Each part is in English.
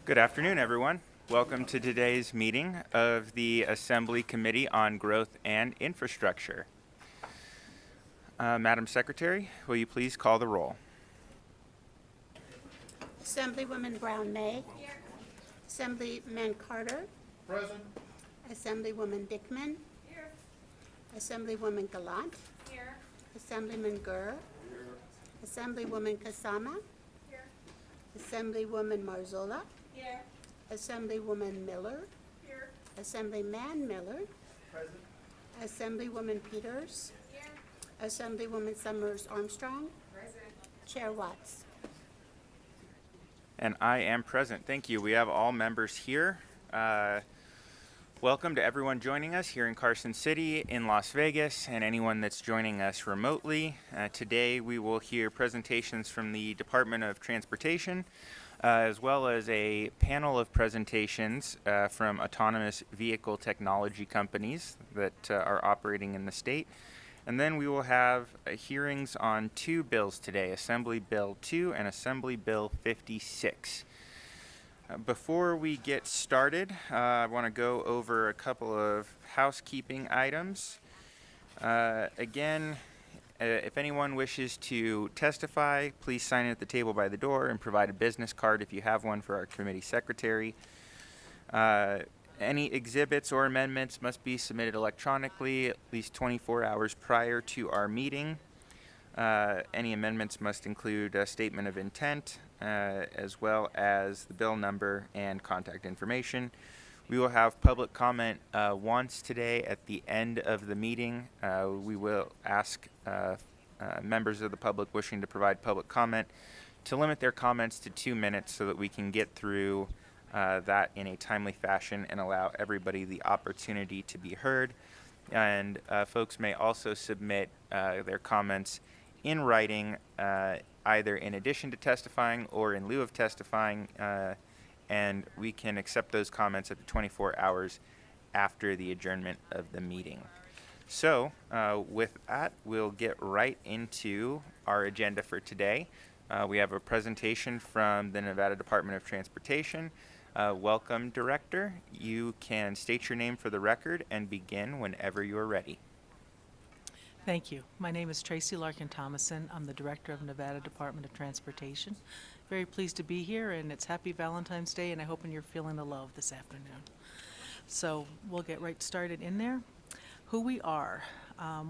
Good afternoon, everyone. Welcome to today's meeting of the Assembly Committee on Growth and Infrastructure. Madam Secretary, will you please call the roll? Assemblywoman Brown May. Here. Assemblyman Carter. Present. Assemblywoman Dickman. Here. Assemblywoman Gallant. Here. Assemblyman Gurr. Here. Assemblywoman Kasama. Here. Assemblywoman Marzola. Here. Assemblywoman Miller. Here. Assemblyman Miller. Present. Assemblywoman Peters. Here. Assemblywoman Summers Armstrong. Present. Chair Watts. And I am present. Thank you. We have all members here. Welcome to everyone joining us here in Carson City, in Las Vegas, and anyone that's joining us remotely. Today we will hear presentations from the Department of Transportation, as well as a panel of presentations from autonomous vehicle technology companies that are operating in the state. And then we will have hearings on two bills today, Assembly Bill 2 and Assembly Bill 56. Before we get started, I want to go over a couple of housekeeping items. Again, if anyone wishes to testify, please sign in at the table by the door and provide a business card if you have one for our committee secretary. Any exhibits or amendments must be submitted electronically at least 24 hours prior to our meeting. Any amendments must include a statement of intent, as well as the bill number and contact information. We will have public comment once today at the end of the meeting. We will ask members of the public wishing to provide public comment to limit their comments to 2 minutes so that we can get through that in a timely fashion and allow everybody the opportunity to be heard. And folks may also submit their comments in writing, either in addition to testifying or in lieu of testifying, and we can accept those comments up to 24 hours after the adjournment of the meeting. So with that, we'll get right into our agenda for today. We have a presentation from the Nevada Department of Transportation. Welcome, Director. You can state your name for the record and begin whenever you're ready. Thank you. My name is Tracy Larkin-Thomason. I'm the Director of Nevada Department of Transportation. Very pleased to be here, and it's Happy Valentine's Day, and I hope you're feeling the love this afternoon. So we'll get right started in there. Who we are.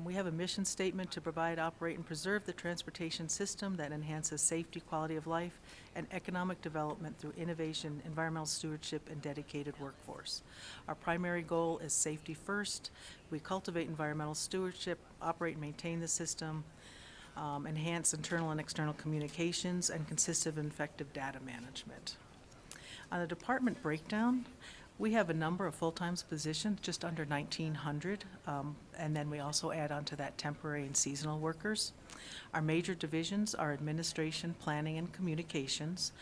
We have a mission statement to provide, operate, and preserve the transportation system that enhances safety, quality of life, and economic development through innovation, environmental stewardship, and dedicated workforce. Our primary goal is safety first. We cultivate environmental stewardship, operate and maintain the system, enhance internal and external communications, and consistent and effective data management. On the department breakdown, we have a number of full-time positions, just under 1,900, and then we also add on to that temporary and seasonal workers. Our major divisions are administration, planning, and communications,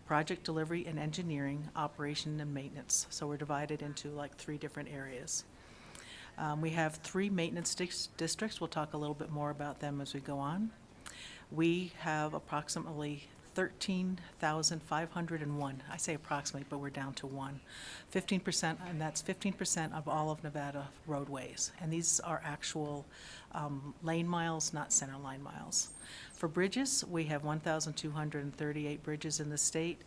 project delivery and engineering, operation and maintenance. So we're divided into like 3 different areas. We have 3 maintenance districts. We'll talk a little bit more about them as we go on. We have approximately 13,501. I say approximately, but we're down to 1. 15%, and that's 15% of all of Nevada roadways. And these are actual lane miles, not center line miles. For bridges, we have 1,238 bridges in the state.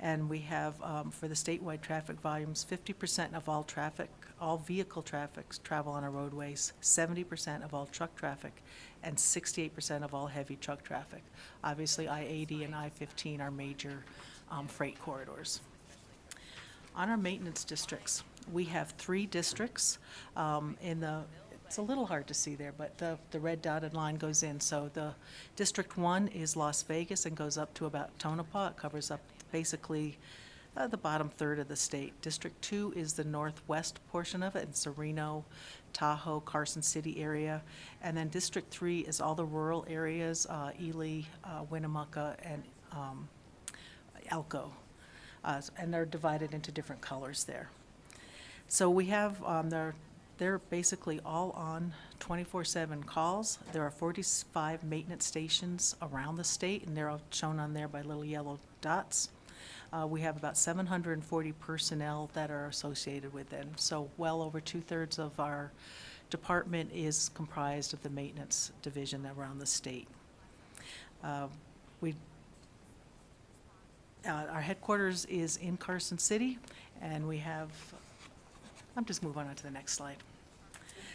And we have, for the statewide traffic volumes, 50% of all traffic, all vehicle traffic travel on our roadways, 70% of all truck traffic, and 68% of all heavy truck traffic. Obviously, I-80 and I-15 are major freight corridors. On our maintenance districts, we have 3 districts it's a little hard to see there, but the red dotted line goes in. So the District 1 is Las Vegas and goes up to about Tonopah. It covers up basically the bottom third of the state. District 2 is the northwest portion of it, it's the Reno, Tahoe, Carson City area. And then District 3 is all the rural areas, Ely, Winnemucca, and Elko. And they're divided into different colors there. So we have, they're basically all on 24/7 calls. There are 45 maintenance stations around the state, and they're all shown on there by little yellow dots. We have about 740 personnel that are associated with them, so well over 2/3 of our department is comprised of the maintenance division around the state. We Our headquarters is in Carson City, and we have, I'm just moving on to the next slide.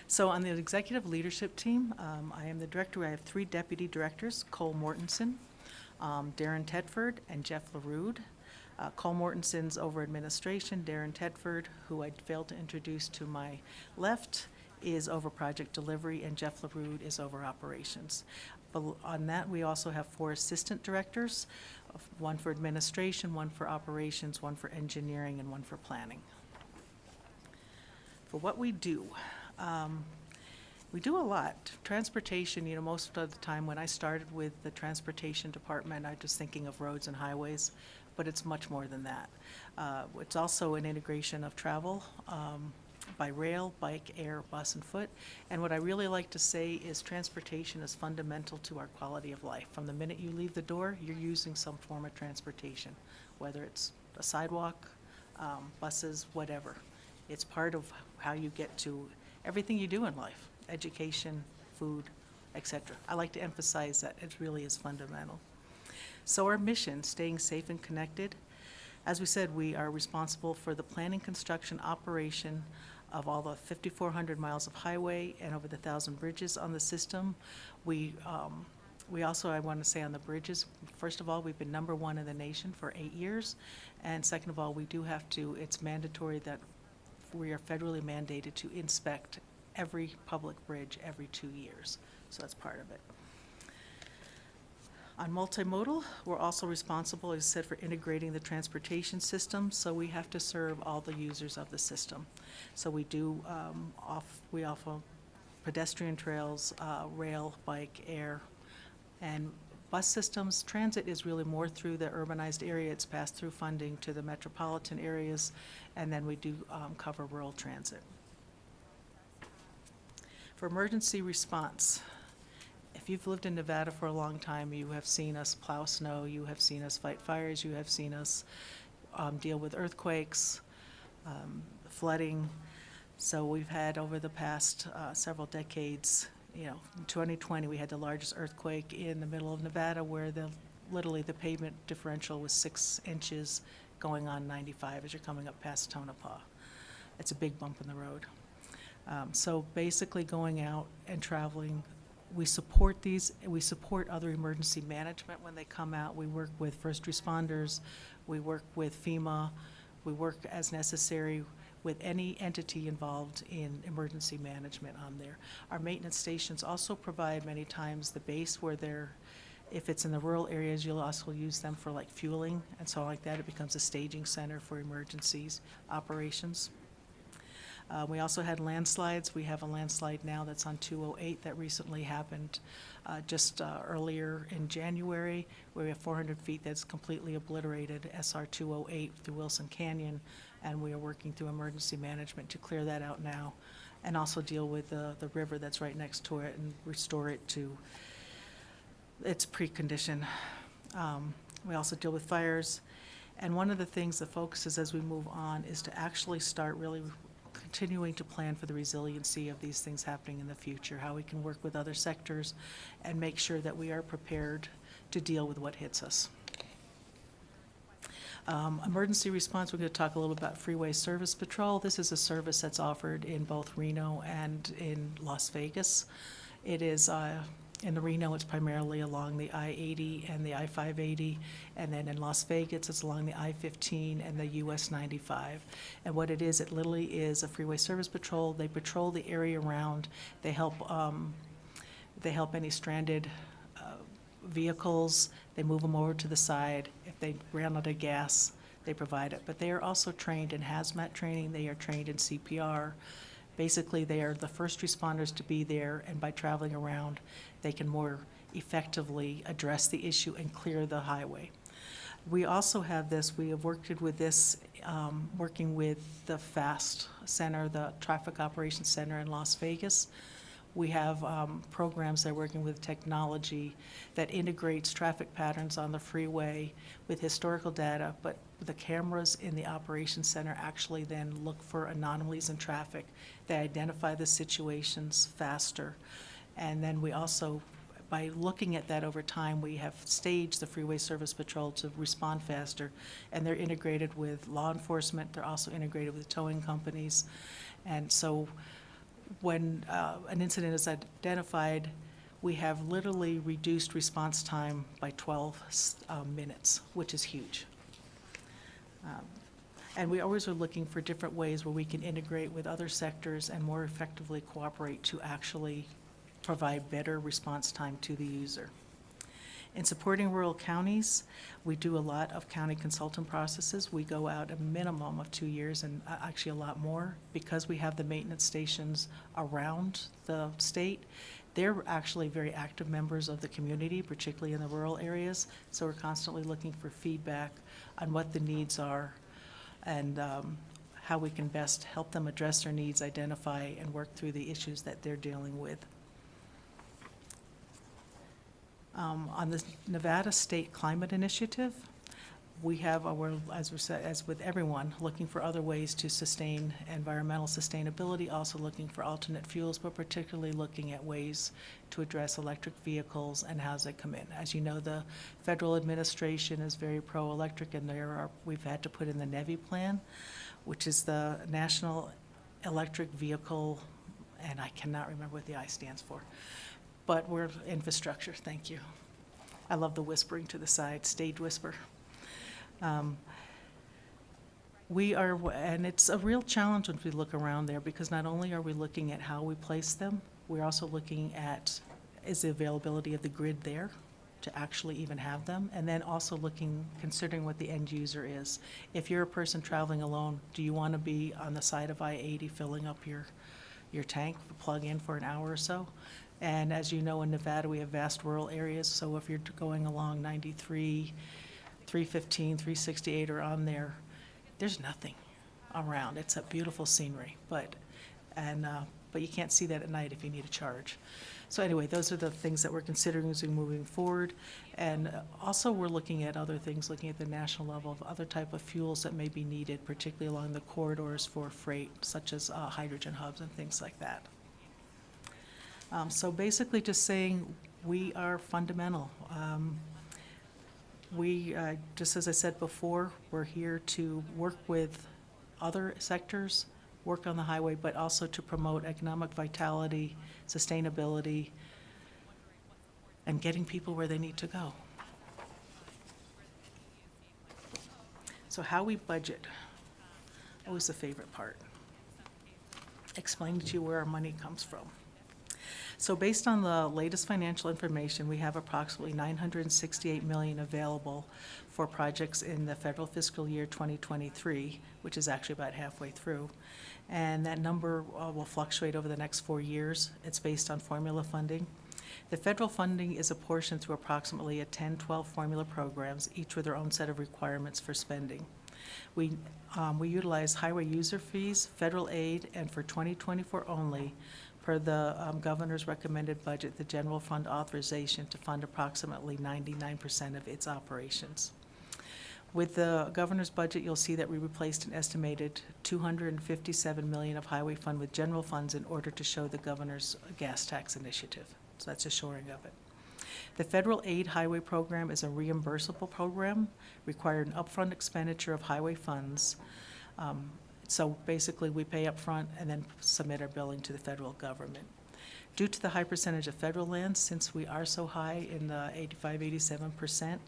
So on the executive leadership team, I am the director. I have 3 deputy directors, Cole Mortensen, Darren Tedford, and Jeff LaRude. Cole Mortensen's over administration. Darren Tedford, who I failed to introduce to my left, is over project delivery, and Jeff LaRude is over operations. On that, we also have 4 assistant directors, 1 for administration, 1 for operations, 1 for engineering, and 1 for planning. For what we do a lot. Transportation, most of the time when I started with the transportation department, I was just thinking of roads and highways, but it's much more than that. It's also an integration of travel by rail, bike, air, bus, and foot. And what I really like to say is transportation is fundamental to our quality of life. From the minute you leave the door, you're using some form of transportation, whether it's a sidewalk, buses, whatever. It's part of how you get to everything you do in life, education, food, etc. I like to emphasize that it really is fundamental. So our mission, staying safe and connected. As we said, we are responsible for the planning, construction, operation of all the 5,400 miles of highway and over the 1,000 bridges on the system. We also, I want to say on the bridges, first of all, we've been #1 in the nation for 8 years. And second of all, we do have to, it's mandatory that we are federally mandated to inspect every public bridge every 2 years. So that's part of it. On multimodal, we're also responsible, as I said, for integrating the transportation system, so we have to serve all the users of the system. So we do we offer pedestrian trails, rail, bike, air, and bus systems. Transit is really more through the urbanized area. It's passed through funding to the metropolitan areas, and then we do cover rural transit. For emergency response, if you've lived in Nevada for a long time, you have seen us plow snow, you have seen us fight fires, you have seen us deal with earthquakes, flooding. So we've had over the past several decades, in 2020 we had the largest earthquake in the middle of Nevada, where literally the pavement differential was 6 inches going on 95 as you're coming up past Tonopah. It's a big bump in the road. So basically going out and traveling, we support other emergency management when they come out. We work with first responders, we work with FEMA, we work as necessary with any entity involved in emergency management on there. Our maintenance stations also provide many times the base where if it's in the rural areas, you'll also use them for like fueling and so like that. It becomes a staging center for emergencies operations. We also had landslides. We have a landslide now that's on 208 that recently happened just earlier in January, where we have 400 feet that's completely obliterated, SR 208 through Wilson Canyon, and we are working through emergency management to clear that out now and also deal with the river that's right next to it and restore it to its precondition. We also deal with fires. And one of the things that focuses as we move on is to actually start really continuing to plan for the resiliency of these things happening in the future, how we can work with other sectors and make sure that we are prepared to deal with what hits us. Emergency response, we're going to talk a little bit about Freeway Service Patrol. This is a service that's offered in both Reno and in Las Vegas. It is in the Reno, it's primarily along the I-80 and the I-580, and then in Las Vegas, it's along the I-15 and the US 95. And what it literally is a freeway service patrol. They patrol the area around. They help any stranded vehicles. They move them over to the side. If they ran out of gas, they provide it. But they are also trained in hazmat training. They are trained in CPR. Basically, they are the first responders to be there, and by traveling around, they can more effectively address the issue and clear the highway. We also have this, we have worked with this, working with the FAST Center, the Traffic Operations Center in Las Vegas. We have programs that are working with technology that integrates traffic patterns on the freeway with historical data, but the cameras in the operations center actually then look for anomalies in traffic. They identify the situations faster. And then we also, by looking at that over time, we have staged the Freeway Service Patrol to respond faster, and they're integrated with law enforcement. They're also integrated with towing companies. And so when an incident is identified, we have literally reduced response time by 12 minutes, which is huge. And we always are looking for different ways where we can integrate with other sectors and more effectively cooperate to actually provide better response time to the user. In supporting rural counties, we do a lot of county consultant processes. We go out a minimum of 2 years and actually a lot more because we have the maintenance stations around the state. They're actually very active members of the community, particularly in the rural areas. So we're constantly looking for feedback on what the needs are and how we can best help them address their needs, identify, and work through the issues that they're dealing with. On the Nevada State Climate Initiative, we have, as with everyone, looking for other ways to sustain environmental sustainability, also looking for alternate fuels, but particularly looking at ways to address electric vehicles and how they come in. As you know, the federal administration is very pro-electric, and we've had to put in the NEVI plan, which is the National Electric Vehicle, and I cannot remember what the I stands for. But we're infrastructure, thank you. I love the whispering to the side, stage whisper. We are, and it's a real challenge when we look around there, because not only are we looking at how we place them, we're also looking at, is the availability of the grid there to actually even have them? And then also considering what the end user is. If you're a person traveling alone, do you want to be on the side of I-80 filling up your tank, plug in for an hour or so? And as you know, in Nevada, we have vast rural areas, so if you're going along 93, 315, 368 or on there, there's nothing around. It's a beautiful scenery, but you can't see that at night if you need a charge. So anyway, those are the things that we're considering as we're moving forward. And also we're looking at other things, looking at the national level of other type of fuels that may be needed, particularly along the corridors for freight, such as hydrogen hubs and things like that. So basically just saying we are fundamental. We, just as I said before, we're here to work with other sectors, work on the highway, but also to promote economic vitality, sustainability, and getting people where they need to go. So how we budget, always the favorite part. Explaining to you where our money comes from. So based on the latest financial information, we have approximately $968 million available for projects in the federal fiscal year 2023, which is actually about halfway through. And that number will fluctuate over the next 4 years. It's based on formula funding. The federal funding is apportioned through approximately 12 formula programs, each with their own set of requirements for spending. We utilize highway user fees, federal aid, and for 2024 only, per the governor's recommended budget, the general fund authorization to fund approximately 99% of its operations. With the governor's budget, you'll see that we replaced an estimated $257 million of highway fund with general funds in order to show the governor's gas tax initiative. So that's a shoring of it. The federal aid highway program is a reimbursable program, required an upfront expenditure of highway funds. So basically, we pay up front and then submit our billing to the federal government. Due to the high percentage of federal lands, since we are so high in the 85–87%,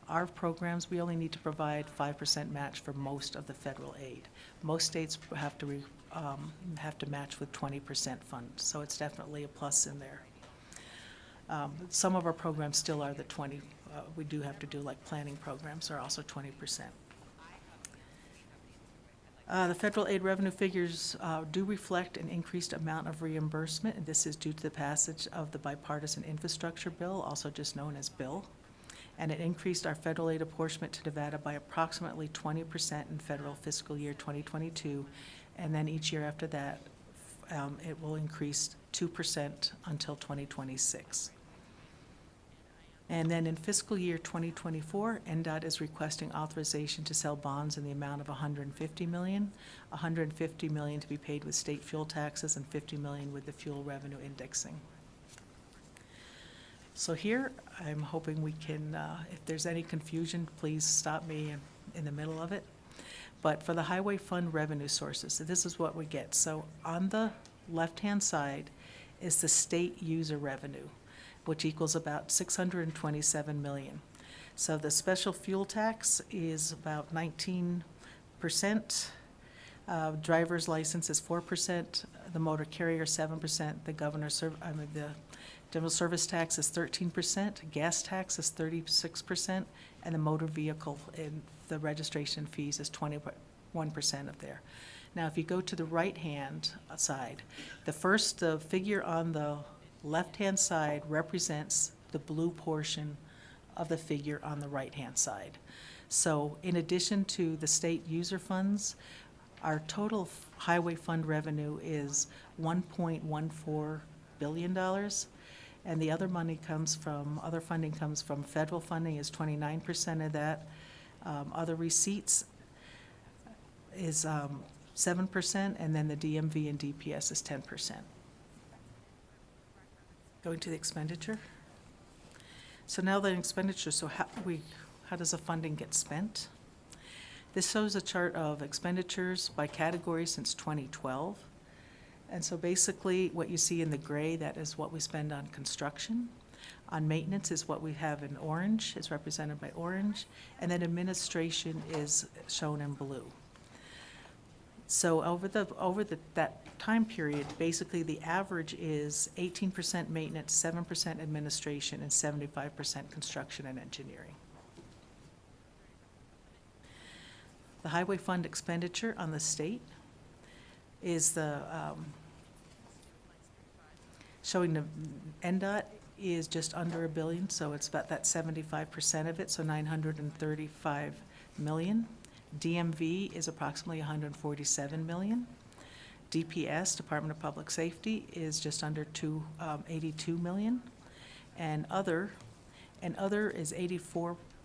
our programs, we only need to provide 5% match for most of the federal aid. Most states have to match with 20% funds, so it's definitely a plus in there. Some of our programs still are the 20. We do have to do, like planning programs are also 20%. The federal aid revenue figures do reflect an increased amount of reimbursement, and this is due to the passage of the bipartisan infrastructure bill, also just known as BILL. And it increased our federal aid apportionment to Nevada by approximately 20% in federal fiscal year 2022, and then each year after that it will increase 2% until 2026. And then in fiscal year 2024, NDOT is requesting authorization to sell bonds in the amount of $150 million, $150 million to be paid with state fuel taxes and $50 million with the fuel revenue indexing. So here, I'm hoping we can, if there's any confusion, please stop me in the middle of it. But for the highway fund revenue sources, so this is what we get. So on the left-hand side is the state user revenue, which equals about $627 million. So the special fuel tax is about 19%. Driver's license is 4%. The motor carrier 7%. The the general service tax is 13%. Gas tax is 36%, and the motor vehicle in the registration fees is 21% of there. Now, if you go to the right-hand side, the first figure on the left-hand side represents the blue portion of the figure on the right-hand side. So in addition to the state user funds, our total highway fund revenue is $1.14 billion. And the other money comes from, other funding comes from federal funding is 29% of that. Other receipts is 7%, and then the DMV and DPS is 10%. Going to the expenditure. So now the expenditure, so how does the funding get spent? This shows a chart of expenditures by category since 2012. And so basically what you see in the gray, that is what we spend on construction. On maintenance is what we have in orange, is represented by orange, and then administration is shown in blue. So over that time period, basically the average is 18% maintenance, 7% administration, and 75% construction and engineering. The highway fund expenditure on the state is the, showing the NDOT is just under $1 billion, so it's about that 75% of it, so $935 million. DMV is approximately $147 million. DPS, Department of Public Safety, is just under $82 million. And other is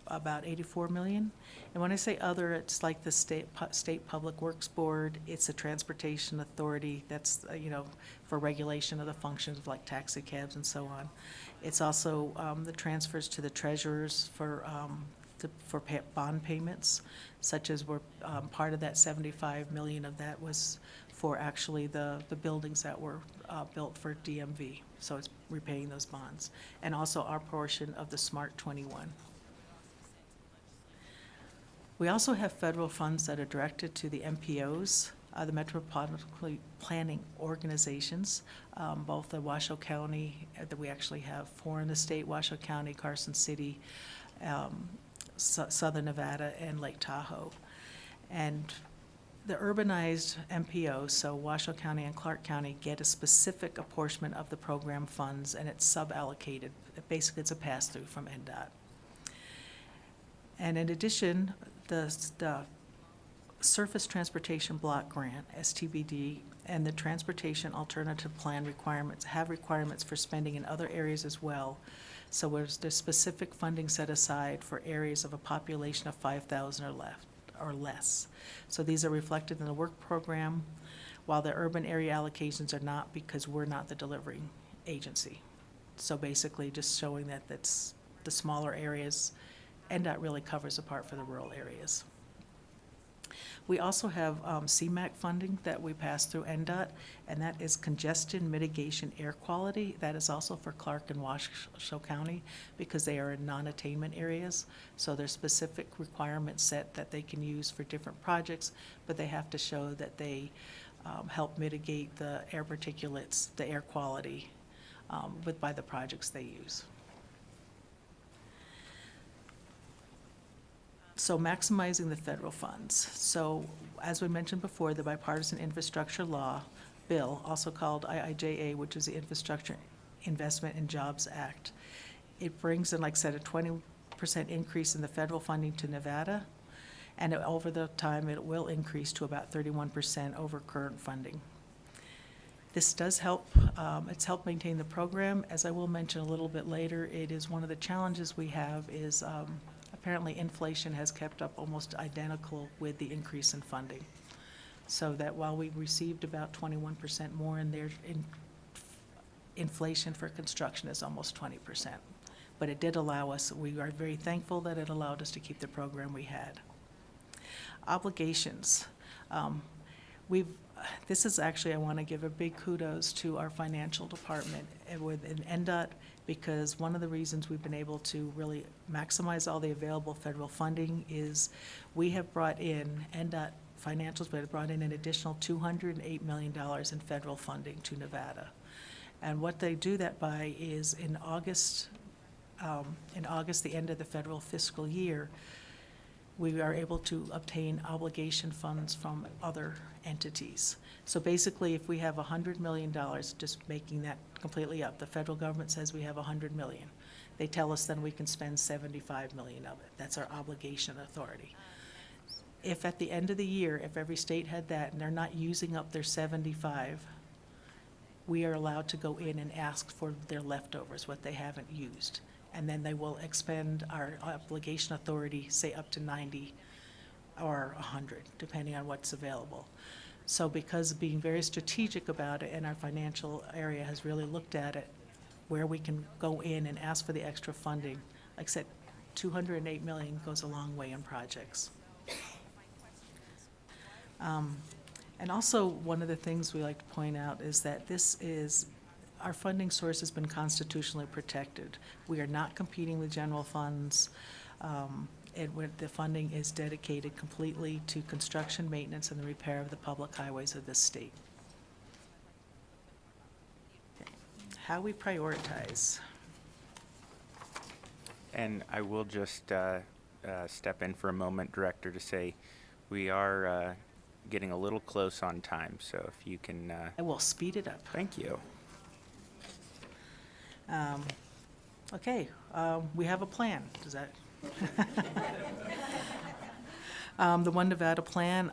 about $84 million. And when I say other, it's like the State Public Works Board, it's the Transportation Authority, that's, for regulation of the functions of like taxi cabs and so on. It's also the transfers to the treasurers for bond payments, such as part of that $75 million of that was for actually the buildings that were built for DMV. So it's repaying those bonds. And also our portion of the SMART 21. We also have federal funds that are directed to the MPOs, the Metropolitan Planning Organizations, both the Washoe County, that we actually have 4 in the state, Washoe County, Carson City, Southern Nevada, and Lake Tahoe. And the urbanized MPOs, so Washoe County and Clark County, get a specific apportionment of the program funds, and it's sub-allocated. Basically, it's a pass-through from NDOT. And in addition, the Surface Transportation Block Grant, STBD, and the Transportation Alternative Plan requirements have requirements for spending in other areas as well. So there's specific funding set aside for areas of a population of 5,000 or less. So these are reflected in the work program, while the urban area allocations are not, because we're not the delivering agency. So basically just showing that that's the smaller areas, NDOT really covers the part for the rural areas. We also have CMAQ funding that we pass through NDOT, and that is congestion mitigation air quality. That is also for Clark and Washoe County because they are in non-attainment areas. So there's specific requirements set that they can use for different projects, but they have to show that they help mitigate the air particulates, the air quality by the projects they use. So maximizing the federal funds. So as we mentioned before, the Bipartisan Infrastructure Law Bill, also called IIJA, which is the Infrastructure Investment and Jobs Act, it brings in, like I said, a 20% increase in the federal funding to Nevada, and over the time it will increase to about 31% over current funding. This does help, it's helped maintain the program. As I will mention a little bit later, it is one of the challenges we have is apparently inflation has kept up almost identical with the increase in funding. So that while we received about 21% more in their inflation for construction is almost 20%. But it did allow us, we are very thankful that it allowed us to keep the program we had. Obligations. This is actually, I want to give a big kudos to our financial department and within NDOT, because one of the reasons we've been able to really maximize all the available federal funding is we have brought in, NDOT financials, we have brought in an additional $208 million in federal funding to Nevada. And what they do that by is in August, the end of the federal fiscal year, we are able to obtain obligation funds from other entities. So basically, if we have $100 million, just making that completely up, the federal government says we have $100 million. They tell us then we can spend $75 million of it. That's our obligation authority. If at the end of the year, if every state had that and they're not using up their 75, we are allowed to go in and ask for their leftovers, what they haven't used. And then they will expend our obligation authority, say up to 90 or 100, depending on what's available. So because of being very strategic about it, and our financial area has really looked at it, where we can go in and ask for the extra funding, like I said, $208 million goes a long way in projects. And also, one of the things we like to point out is that our funding source has been constitutionally protected. We are not competing with general funds. The funding is dedicated completely to construction, maintenance, and the repair of the public highways of this state. Okay. How we prioritize. And I will just step in for a moment, Director, to say we are getting a little close on time, so if you can... I will speed it up. Thank you. Okay, we have a plan. Does that? The One Nevada plan.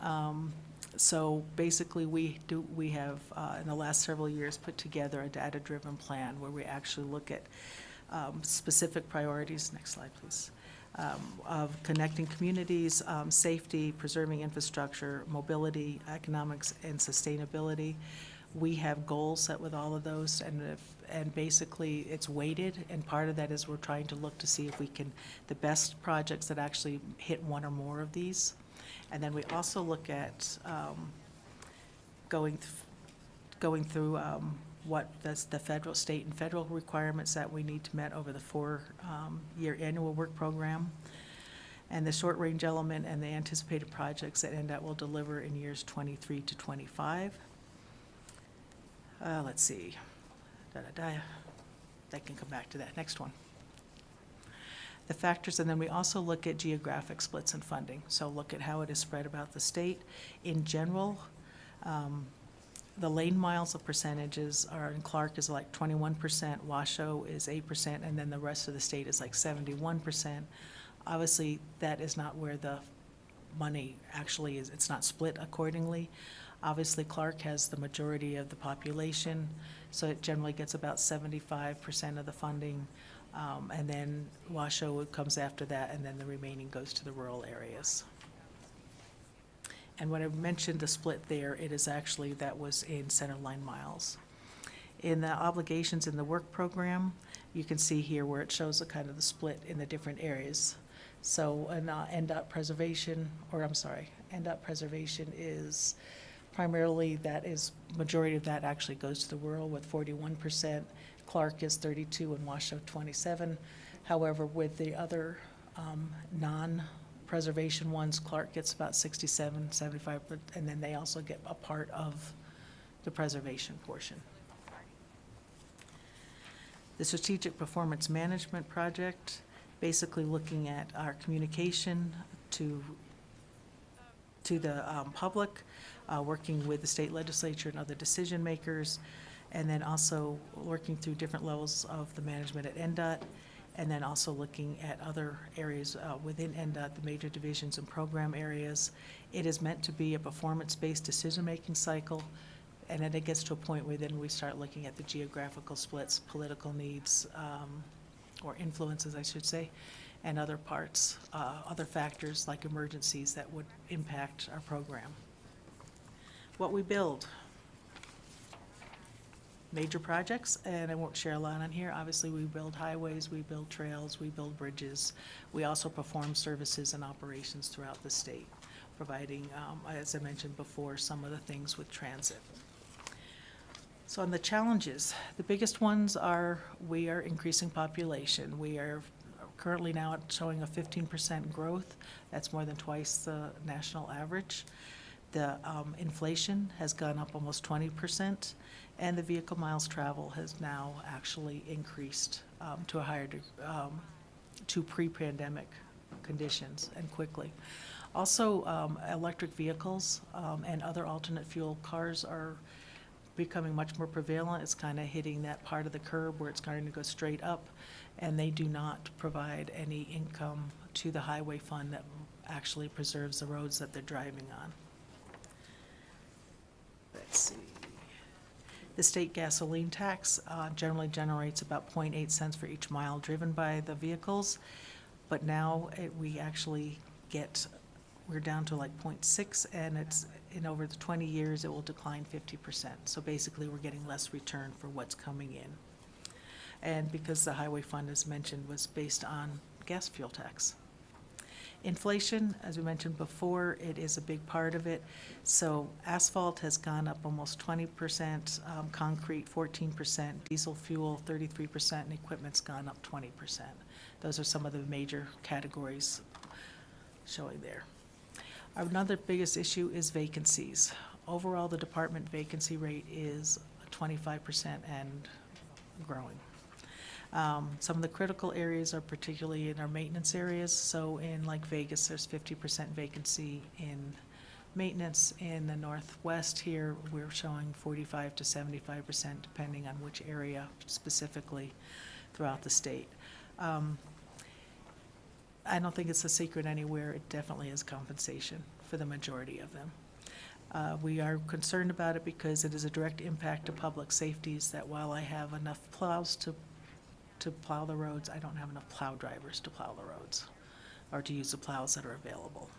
So basically, we have in the last several years put together a data-driven plan where we actually look at specific priorities. Next slide, please. Of connecting communities, safety, preserving infrastructure, mobility, economics, and sustainability. We have goals set with all of those, and basically it's weighted, and part of that is we're trying to look to see if we can, the best projects that actually hit one or more of these. And then we also look at going through what the federal, state, and federal requirements that we need to met over the 4-year annual work program, and the short-range element and the anticipated projects that NDOT will deliver in years 23 to 25. Let's see. I can come back to that. Next one. The factors, and then we also look at geographic splits and funding. So look at how it is spread about the state. In general, the lane miles of percentages are, in Clark is like 21%, Washoe is 8%, and then the rest of the state is like 71%. Obviously, that is not where the money actually is. It's not split accordingly. Obviously, Clark has the majority of the population, so it generally gets about 75% of the funding, and then Washoe comes after that, and then the remaining goes to the rural areas. And when I mentioned the split there, it is actually, that was in centerline miles. In the obligations in the work program, you can see here where it shows the kind of the split in the different areas. So NDOT preservation is primarily, that is, majority of that actually goes to the rural with 41%. Clark is 32 and Washoe 27. However, with the other non-preservation ones, Clark gets about 67, 75, and then they also get a part of the preservation portion. The Strategic Performance Management Project, basically looking at our communication to the public, working with the state legislature and other decision makers, and then also working through different levels of the management at NDOT, and then also looking at other areas within NDOT, the major divisions and program areas. It is meant to be a performance-based decision-making cycle, And then it gets to a point where then we start looking at the geographical splits, political needs, or influences, I should say, and other parts, other factors like emergencies that would impact our program. What we build. Major projects, and I won't share a lot on here. Obviously, we build highways, we build trails, we build bridges. We also perform services and operations throughout the state, providing, as I mentioned before, some of the things with transit. So on the challenges, the biggest ones are we are increasing population. We are currently now showing a 15% growth. That's more than twice the national average. The inflation has gone up almost 20%, and the vehicle miles travel has now actually increased to a higher, to pre-pandemic conditions and quickly. Also, electric vehicles and other alternate fuel cars are becoming much more prevalent. It's kind of hitting that part of the curve where it's starting to go straight up, and they do not provide any income to the highway fund that actually preserves the roads that they're driving on. Let's see. The state gasoline tax generally generates about 0.8 cents for each mile driven by the vehicles, but now we actually get, we're down to like 0.6, and it's in over the 20 years it will decline 50%. So basically we're getting less return for what's coming in. And because the highway fund, as mentioned, was based on gas fuel tax. Inflation, as we mentioned before, it is a big part of it. So asphalt has gone up almost 20%, concrete 14%, diesel fuel 33%, and equipment's gone up 20%. Those are some of the major categories showing there. Another biggest issue is vacancies. Overall, the department vacancy rate is 25% and growing. Some of the critical areas are particularly in our maintenance areas. So in like Vegas, there's 50% vacancy in maintenance. In the Northwest here, we're showing 45 to 75%, depending on which area specifically throughout the state. I don't think it's a secret anywhere. It definitely is compensation for the majority of them. We are concerned about it because it is a direct impact to public safeties that while I have enough plows to plow the roads, I don't have enough plow drivers to plow the roads or to use the plows that are available.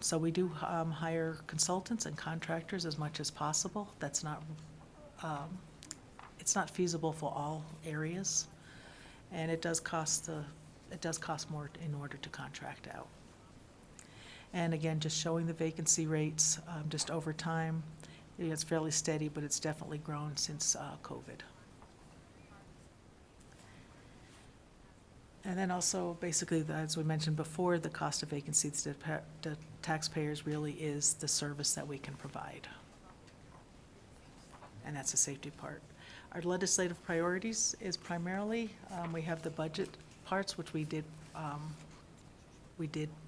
So we do hire consultants and contractors as much as possible. That's not, it's not feasible for all areas, and it does cost more in order to contract out. And again, just showing the vacancy rates just over time. It's fairly steady, but it's definitely grown since COVID. And then also, basically, as we mentioned before, the cost of vacancies to the taxpayers really is the service that we can provide. And that's the safety part. Our legislative priorities is primarily, we have the budget parts, which we did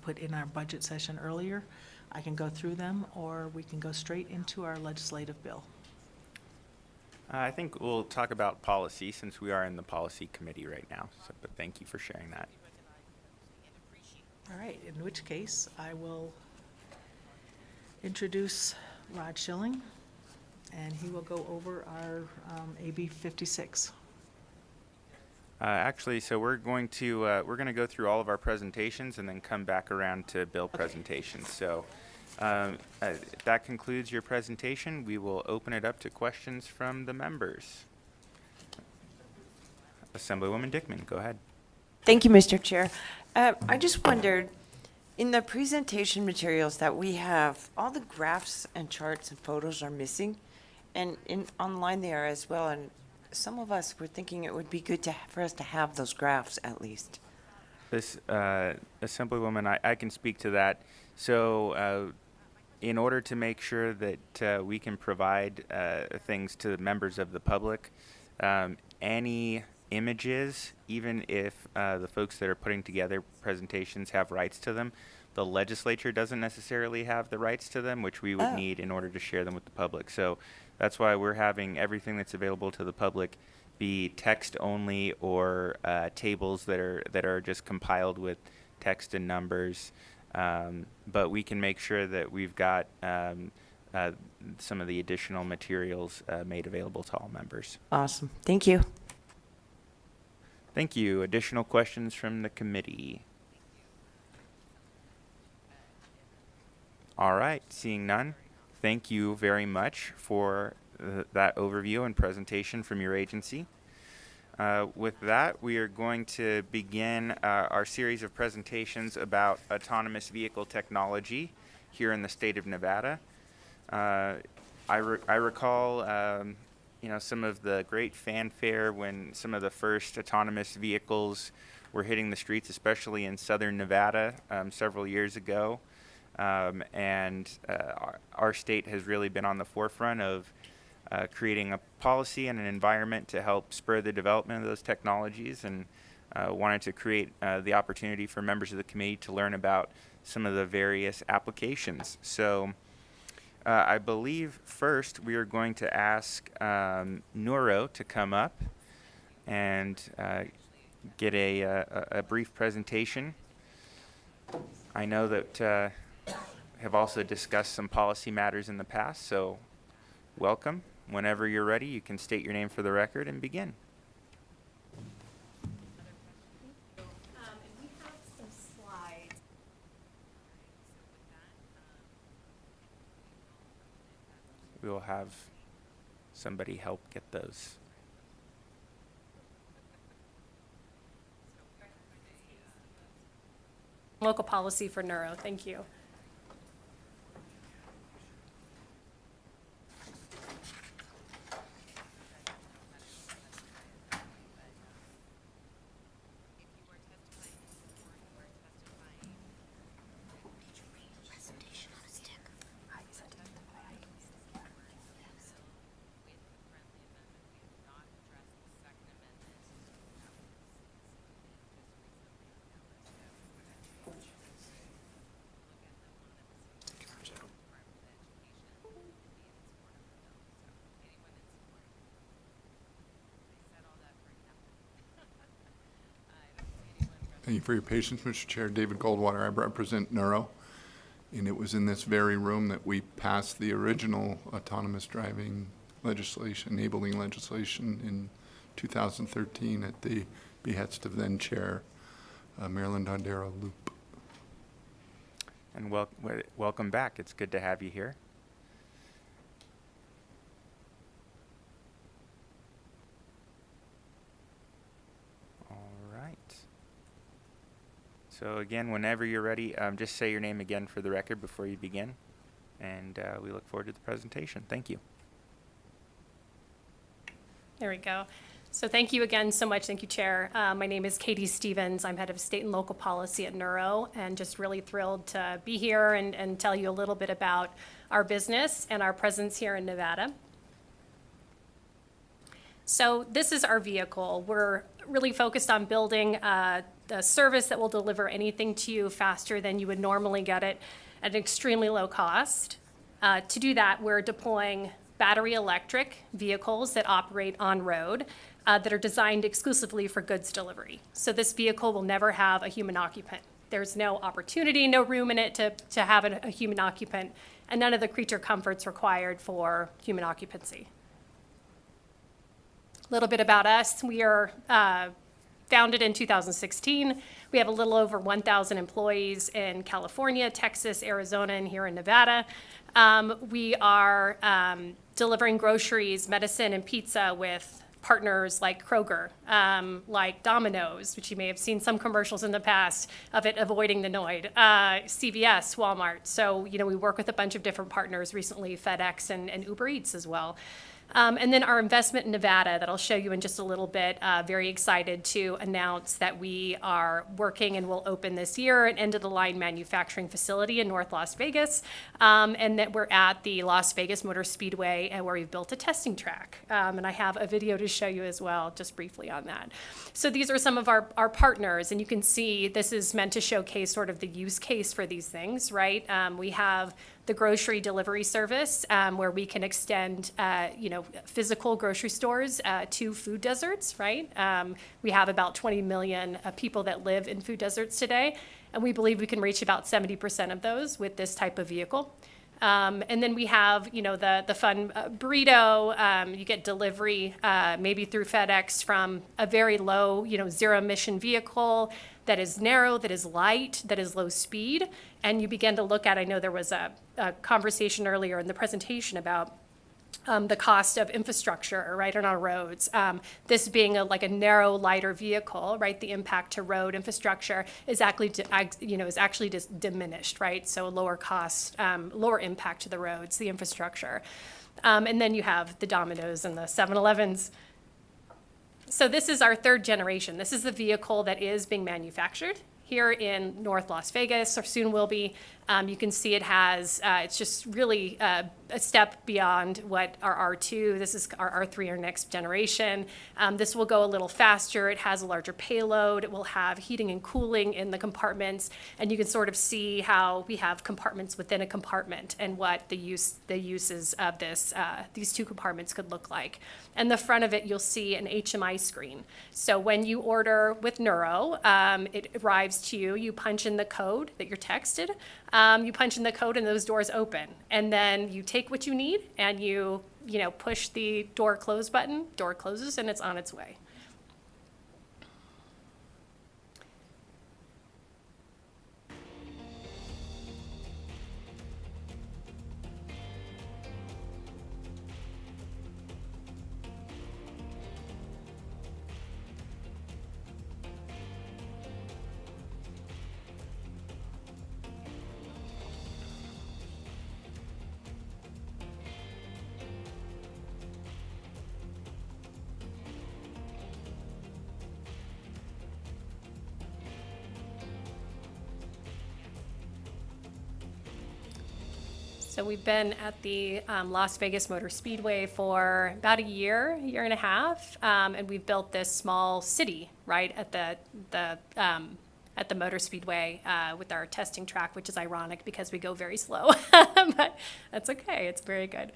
put in our budget session earlier. I can go through them, or we can go straight into our legislative bill. I think we'll talk about policy since we are in the policy committee right now, so, but thank you for sharing that. All right, in which case I will introduce Rod Schilling, and he will go over our AB 56. Actually, so we're going to go through all of our presentations and then come back around to bill presentations. So that concludes your presentation. We will open it up to questions from the members. Assemblywoman Dickman, go ahead. Thank you, Mr. Chair. I just wondered, in the presentation materials that we have, all the graphs and charts and photos are missing, and online they are as well. And some of us were thinking it would be good for us to have those graphs at least. This Assemblywoman, I can speak to that. So in order to make sure that we can provide things to members of the public, any images, even if the folks that are putting together presentations have rights to them, the legislature doesn't necessarily have the rights to them, which we would need in order to share them with the public. So that's why we're having everything that's available to the public be text only, or tables that are just compiled with text and numbers. But we can make sure that we've got some of the additional materials made available to all members. Awesome. Thank you. Thank you. Additional questions from the committee? All right, seeing none, thank you very much for that overview and presentation from your agency. With that, we are going to begin our series of presentations about autonomous vehicle technology here in the state of Nevada. I recall some of the great fanfare when some of the first autonomous vehicles were hitting the streets, especially in southern Nevada several years ago. Our state has really been on the forefront of creating a policy and an environment to help spur the development of those technologies, and wanted to create the opportunity for members of the committee to learn about some of the various applications. So I believe first we are going to ask Nuro to come up and get a brief presentation. I know that have also discussed some policy matters in the past, so welcome. Whenever you're ready, you can state your name for the record and begin. And we have some slides. We will have somebody help get those. Local policy for neuro, thank you. Thank you for your patience, Mr. Chair. David Goldwater, I represent Neuro, and it was in this very room that we passed the original autonomous driving legislation, enabling legislation in 2013 at the behest of then Chair Marilyn Dondero Loop. And welcome back. It's good to have you here. So again, whenever you're ready, just say your name again for the record before you begin. And we look forward to the presentation. Thank you. There we go. So thank you again so much. Thank you, Chair. My name is Katie Stevens. I'm head of state and local policy at Neuro, and just really thrilled to be here and tell you a little bit about our business and our presence here in Nevada. So this is our vehicle. We're really focused on building the service that will deliver anything to you faster than you would normally get it at an extremely low cost. To do that, we're deploying battery electric vehicles that operate on road that are designed exclusively for goods delivery. So this vehicle will never have a human occupant. There's no opportunity, no room in it to have a human occupant, and none of the creature comforts required for human occupancy. A little bit about us. We are founded in 2016. We have a little over 1,000 employees in California, Texas, Arizona, and here in Nevada. We are delivering groceries, medicine, and pizza with partners like Kroger, like Domino's, which you may have seen some commercials in the past of it avoiding the Noid, CVS, Walmart. So, we work with a bunch of different partners recently, FedEx and Uber Eats as well. And then our investment in Nevada that I'll show you in just a little bit. Very excited to announce that we are working and will open this year an end-of-the-line manufacturing facility in North Las Vegas, and that we're at the Las Vegas Motor Speedway and where we've built a testing track. And I have a video to show you as well, just briefly on that. So these are some of our partners, and you can see this is meant to showcase sort of the use case for these things, right? We have the grocery delivery service, where we can extend, physical grocery stores to food deserts, right? We have about 20 million people that live in food deserts today, and we believe we can reach about 70% of those with this type of vehicle. And then we have, the fun burrito. You get delivery, maybe through FedEx from a very low, zero emission vehicle that is narrow, that is light, that is low speed. And you begin to look at, I know there was a conversation earlier in the presentation about the cost of infrastructure, right, on our roads. This being like a narrow, lighter vehicle, right, the impact to road infrastructure is actually, just diminished, right? So a lower cost, lower impact to the roads, the infrastructure. And then you have the Domino's and the 7-Elevens. So this is our third generation. This is the vehicle that is being manufactured here in North Las Vegas, or soon will be. You can see it has, it's just really a step beyond what our R2, this is our R3, our next generation. This will go a little faster. It has a larger payload. It will have heating and cooling in the compartments. And you can sort of see how we have compartments within a compartment and what the uses of this, these two compartments could look like. And the front of it, you'll see an HMI screen. So when you order with Neuro, it arrives to you, you punch in the code that you're texted, you punch in the code and those doors open. And then you take what you need and you push the door close button, door closes, and it's on its way. So we've been at the Las Vegas Motor Speedway for about a year and a half, and we've built this small city right at the Motor Speedway with our testing track, which is ironic because we go very slow, but that's okay. It's very good.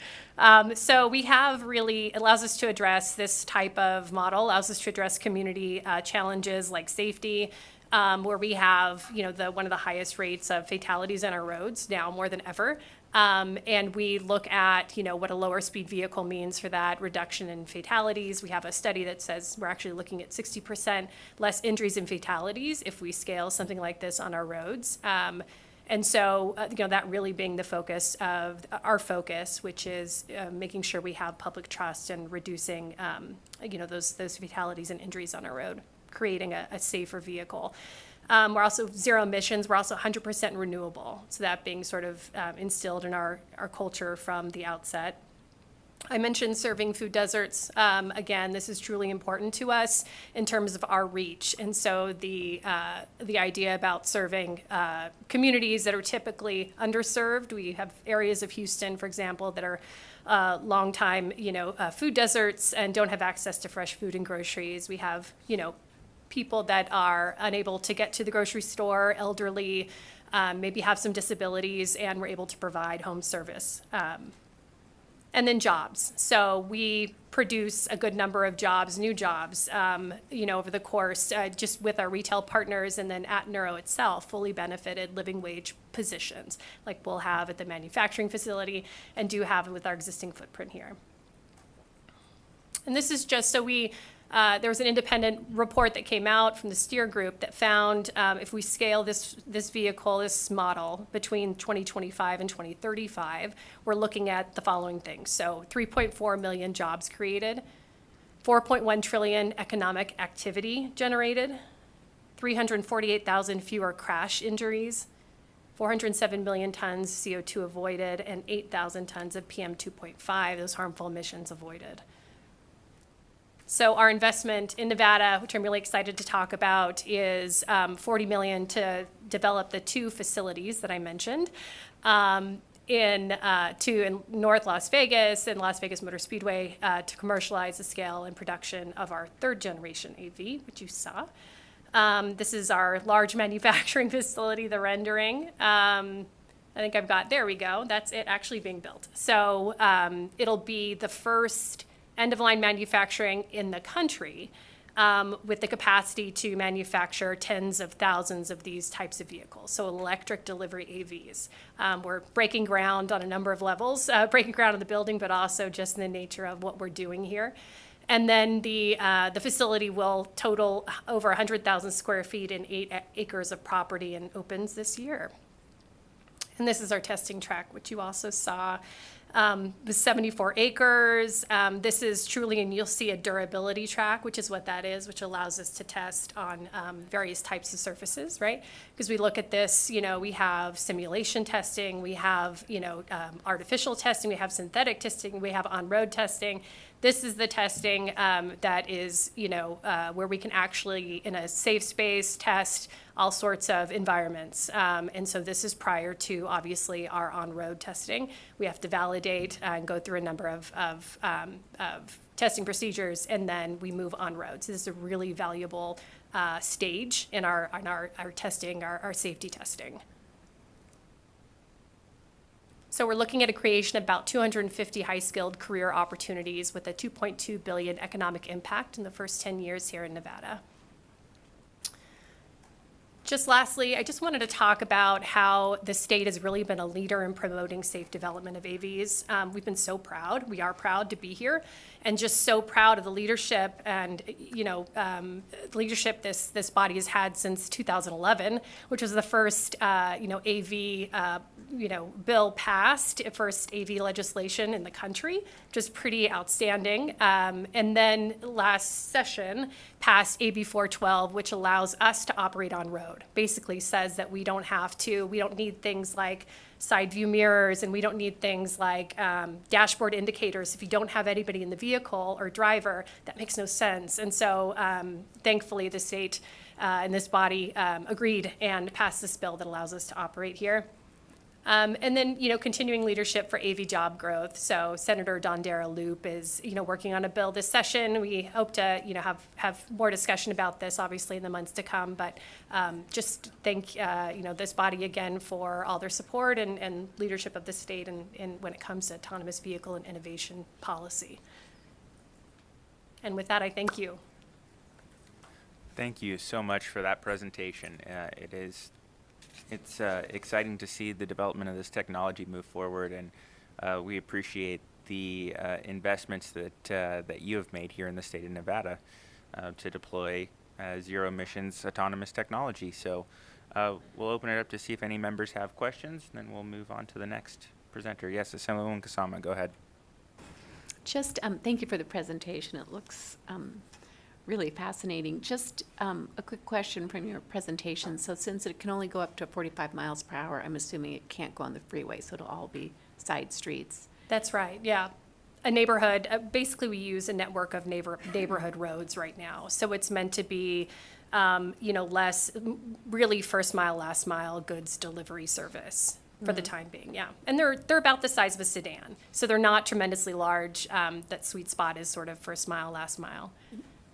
So we have really, it allows us to address this type of model, allows us to address community challenges like safety, where we have, one of the highest rates of fatalities on our roads now more than ever. And we look at, what a lower speed vehicle means for that reduction in fatalities. We have a study that says we're actually looking at 60% less injuries and fatalities if we scale something like this on our roads. And so, that really being the focus of our focus, which is making sure we have public trust and reducing, those fatalities and injuries on our road, creating a safer vehicle. We're also zero emissions. We're also 100% renewable. So that being sort of instilled in our culture from the outset. I mentioned serving food deserts. Again, this is truly important to us in terms of our reach. And so the idea about serving communities that are typically underserved. We have areas of Houston, for example, that are long time, food deserts and don't have access to fresh food and groceries. We have, people that are unable to get to the grocery store, elderly, maybe have some disabilities, and we're able to provide home service. And then jobs. So we produce a good number of jobs, new jobs, over the course, just with our retail partners, and then at Neuro itself, fully benefited living wage positions, like we'll have at the manufacturing facility and do have with our existing footprint here. And this is just so there was an independent report that came out from the Steer Group that found if we scale this vehicle, this model, between 2025 and 2035, we're looking at the following things. So 3.4 million jobs created, 4.1 trillion economic activity generated, 348,000 fewer crash injuries, 407 million tons CO2 avoided, and 8,000 tons of PM 2.5, those harmful emissions avoided. So our investment in Nevada, which I'm really excited to talk about, is $40 million to develop the two facilities that I mentioned in North Las Vegas and Las Vegas Motor Speedway to commercialize the scale and production of our third generation AV, which you saw. This is our large manufacturing facility, the rendering. I think there we go. That's it actually being built. So it'll be the first end-of-line manufacturing in the country with the capacity to manufacture tens of thousands of these types of vehicles, so electric delivery AVs. We're breaking ground on a number of levels, breaking ground in the building, but also just in the nature of what we're doing here. And then the facility will total over 100,000 square feet and 8 acres of property and opens this year. And this is our testing track, which you also saw. With 74 acres. This is truly, and you'll see a durability track, which is what that is, which allows us to test on various types of surfaces, right? Because we look at this, we have simulation testing, we have, artificial testing, we have synthetic testing, we have on-road testing. This is the testing that is, where we can actually, in a safe space, test all sorts of environments. And so this is prior to, obviously, our on-road testing. We have to validate and go through a number of testing procedures, and then we move on-road. So this is a really valuable stage in our testing, our safety testing. So we're looking at a creation of about 250 high-skilled career opportunities with a $2.2 billion economic impact in the first 10 years here in Nevada. Just lastly, I just wanted to talk about how the state has really been a leader in promoting safe development of AVs. We've been so proud. We are proud to be here, and just so proud of the leadership and leadership this body has had since 2011, which was the first AV bill passed, first AV legislation in the country, which is pretty outstanding. And then last session passed AB 412, which allows us to operate on road. Basically says that we don't need things like side view mirrors, and we don't need things like dashboard indicators. If you don't have anybody in the vehicle or driver, that makes no sense. And so thankfully the state and this body agreed and passed this bill that allows us to operate here. And then, continuing leadership for AV job growth. So Senator Dondera Loop is, working on a bill this session. We hope to, have more discussion about this, obviously, in the months to come. But just thank, this body again for all their support and leadership of the state and when it comes to autonomous vehicle and innovation policy. And with that, I thank you. Thank you so much for that presentation. It's exciting to see the development of this technology move forward, and we appreciate the investments that you have made here in the state of Nevada to deploy zero emissions autonomous technology. So we'll open it up to see if any members have questions, and then we'll move on to the next presenter. Yes, Assemblywoman Kasama, go ahead. Just thank you for the presentation. It looks really fascinating. Just a quick question from your presentation. So since it can only go up to 45 miles per hour, I'm assuming it can't go on the freeway, so it'll all be side streets. That's right, yeah. A neighborhood, basically we use a network of neighborhood roads right now. So it's meant to be, less really first mile, last mile goods delivery service for the time being, yeah. And they're about the size of a sedan. So they're not tremendously large. That sweet spot is sort of first mile, last mile.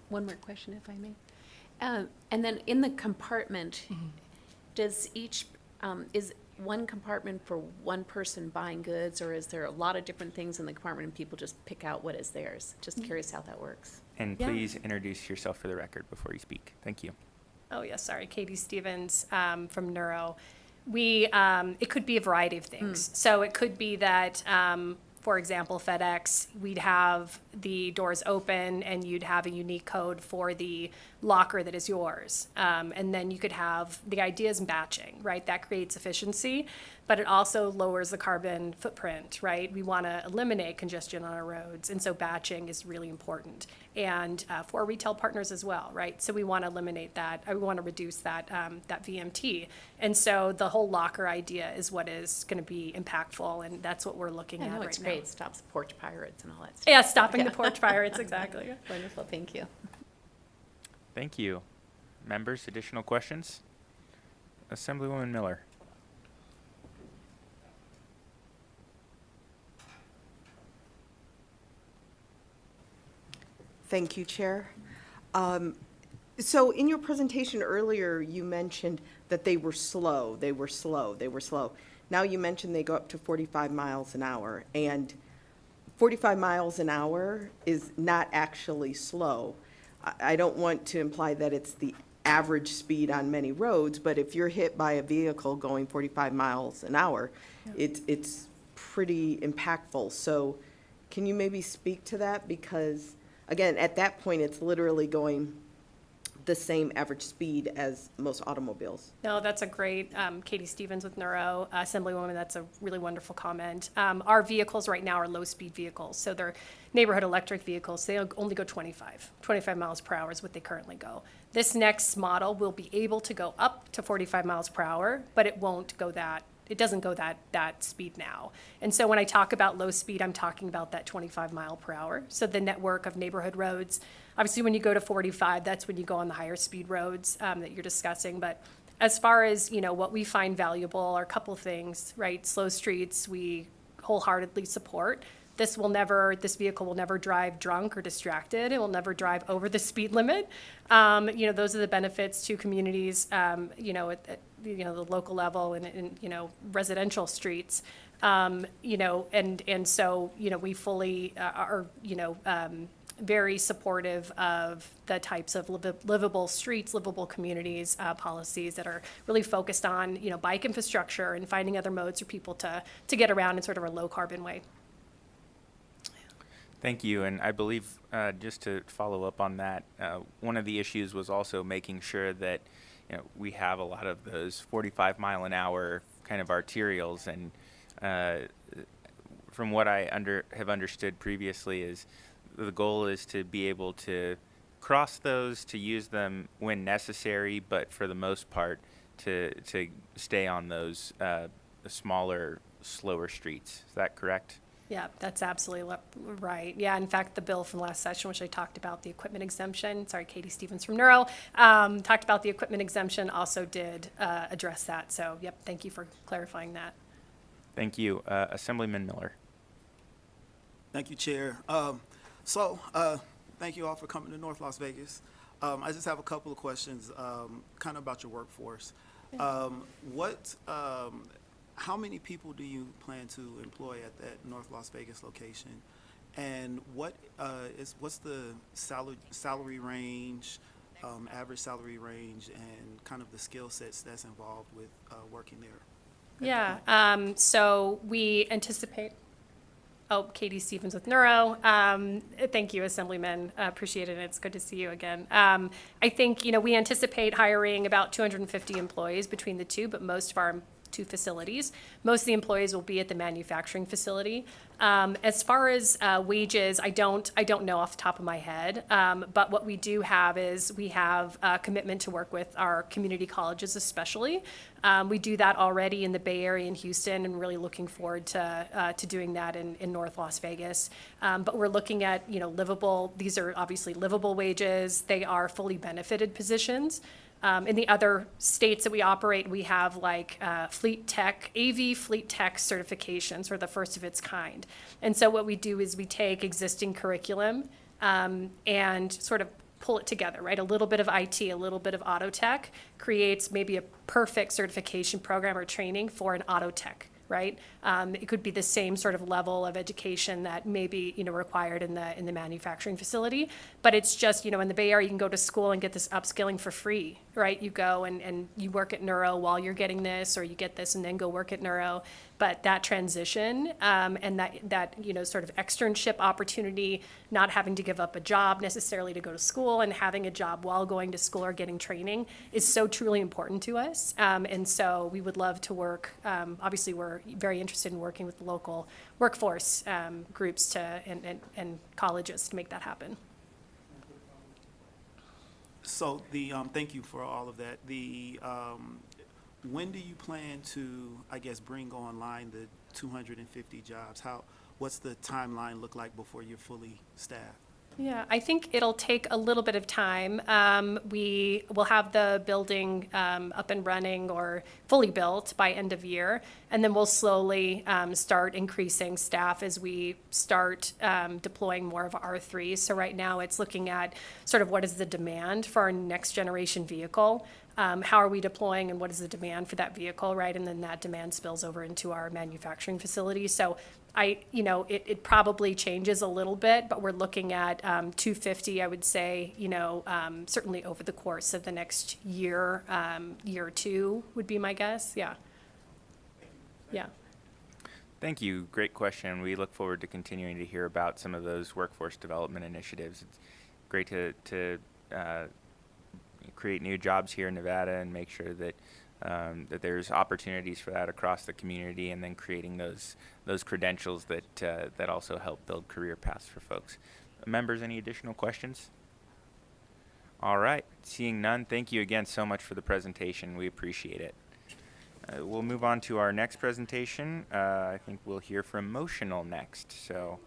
One more question, if I may. And then in the compartment, does each, is one compartment for one person buying goods, or is there a lot of different things in the compartment and people just pick out what is theirs? Just curious how that works. And Yeah. please introduce yourself for the record before you speak. Thank you. Oh, yes, sorry, Katie Stevens from Neuro. It could be a variety of things. So it could be that, for example, FedEx, we'd have the doors open and you'd have a unique code for the locker that is yours. And then you could have, the idea is batching, right? That creates efficiency, but it also lowers the carbon footprint, right? We want to eliminate congestion on our roads. And so batching is really important. And for retail partners as well, right? So we want to eliminate that. We want to reduce that, that VMT. And so the whole locker idea is what is going to be impactful. And that's what we're looking I at know right it's now. great. It stops porch pirates and all that stuff. Yeah, stopping the porch pirates, exactly. Wonderful, thank you. Thank you. Members, additional questions? Assemblywoman Miller. Thank you, Chair. So in your presentation earlier, you mentioned that they were slow. Now you mentioned they go up to 45 miles an hour, and 45 miles an hour is not actually slow. I don't want to imply that it's the average speed on many roads, but if you're hit by a vehicle going 45 miles an hour, it's pretty impactful. So can you maybe speak to that? Because, again, at that point, it's literally going the same average speed as most automobiles. No, that's a great, Katie Stevens with Neuro, Assemblywoman, that's a really wonderful comment. Our vehicles right now are low-speed vehicles, so they're neighborhood electric vehicles. They only go 25 miles per hour is what they currently go. This next model will be able to go up to 45 miles per hour, but it won't go that, it doesn't go that speed now. And so when I talk about low speed, I'm talking about that 25 mile per hour. So the network of neighborhood roads, obviously when you go to 45, that's when you go on the higher speed roads that you're discussing. But as far as, what we find valuable are a couple of things, right? Slow streets, we wholeheartedly support. This vehicle will never drive drunk or distracted. It will never drive over the speed limit. Those are the benefits to communities, at the local level and residential streets. And so, we fully are, very supportive of the types of livable streets, livable communities, policies that are really focused on, bike infrastructure and finding other modes for people to get around in sort of a low carbon way. Thank you, and I believe, just to follow up on that, one of the issues was also making sure that, we have a lot of those 45 mile an hour kind of arterials, and from what I have understood previously is the goal is to be able to cross those, to use them when necessary, but for the most part, to stay on those smaller, slower streets. Is that correct? Yeah, that's absolutely right. Yeah, in fact, the bill from last session, which I talked about, the equipment exemption, sorry, Katie Stevens from Neuro, talked about the equipment exemption, also did address that. So, yep, thank you for clarifying that. Thank you. Assemblyman Miller. Thank you, Chair. Thank you all for coming to North Las Vegas. I just have a couple of questions, kind of about your workforce. How many people do you plan to employ at that North Las Vegas location? And what's the salary range, average salary range, and kind of the skill sets that's involved with working there? Yeah, so we anticipate, Katie Stevens with Neuro. Thank you, Assemblyman. Appreciate it. It's good to see you again. I think, we anticipate hiring about 250 employees between the two, but most of our two facilities. Most of the employees will be at the manufacturing facility. As far as wages, I don't know off the top of my head, but what we do have is we have a commitment to work with our community colleges especially. We do that already in the Bay Area and Houston, and really looking forward to doing that in North Las Vegas. But we're looking at, livable, these are obviously livable wages. They are fully benefited positions. In the other states that we operate, we have like fleet tech, AV fleet tech certifications, or the first of its kind. And so what we do is we take existing curriculum and sort of pull it together, right? A little bit of IT, a little bit of auto tech creates maybe a perfect certification program or training for an auto tech, right? It could be the same sort of level of education that may be, required in the manufacturing facility, but it's just, in the Bay Area, you can go to school and get this upskilling for free, right? You go and you work at Neuro while you're getting this, or you get this and then go work at Neuro. But that transition and that sort of externship opportunity, not having to give up a job necessarily to go to school, and having a job while going to school or getting training is so truly important to us. And so we would love to work. Obviously, we're very interested in working with the local workforce groups and colleges to make that happen. So thank you for all of that. When do you plan to, bring online the 250 jobs? What's the timeline look like before you're fully staffed? Yeah, I think it'll take a little bit of time. We will have the building up and running or fully built by end of year, and then we'll slowly start increasing staff as we start deploying more of R3. So right now it's looking at sort of what is the demand for our next generation vehicle. How are we deploying and what is the demand for that vehicle, right? And then that demand spills over into our manufacturing facility. So it probably changes a little bit, but we're looking at 250, I would say, certainly over the course of the next year, year or two would be my guess. Yeah. Yeah. Thank you. Great question. We look forward to continuing to hear about some of those workforce development initiatives. It's great to create new jobs here in Nevada and make sure that that there's opportunities for that across the community, and then creating those credentials that also help build career paths for folks. Members, any additional questions? All right. Seeing none, thank you again so much for the presentation. We appreciate it. We'll move on to our next presentation. I think we'll hear from Motional next. So,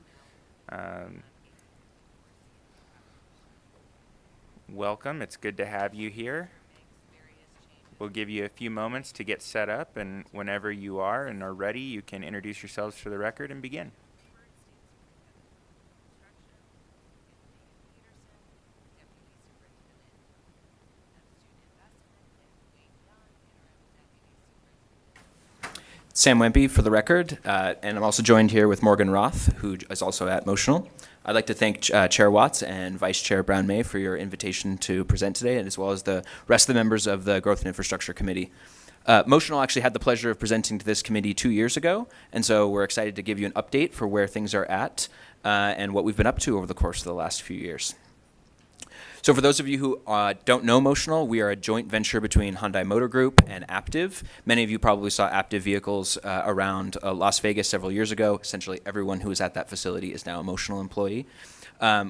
welcome. It's good to have you here. We'll give you a few moments to get set up, and whenever you are and are ready, you can introduce yourselves for the record and begin. Sam Wempy for the record, and I'm also joined here with Morgan Roth, who is also at Motional. I'd like to thank Chair Watts and Vice Chair Brown-May for your invitation to present today, and as well as the rest of the members of the Growth and Infrastructure Committee. Motional actually had the pleasure of presenting to this committee 2 years ago, and so we're excited to give you an update for where things are at and what we've been up to over the course of the last few years. So for those of you who don't know Motional, we are a joint venture between Hyundai Motor Group and Aptiv. Many of you probably saw Aptiv vehicles around Las Vegas several years ago. Essentially, everyone who is at that facility is now a Motional employee.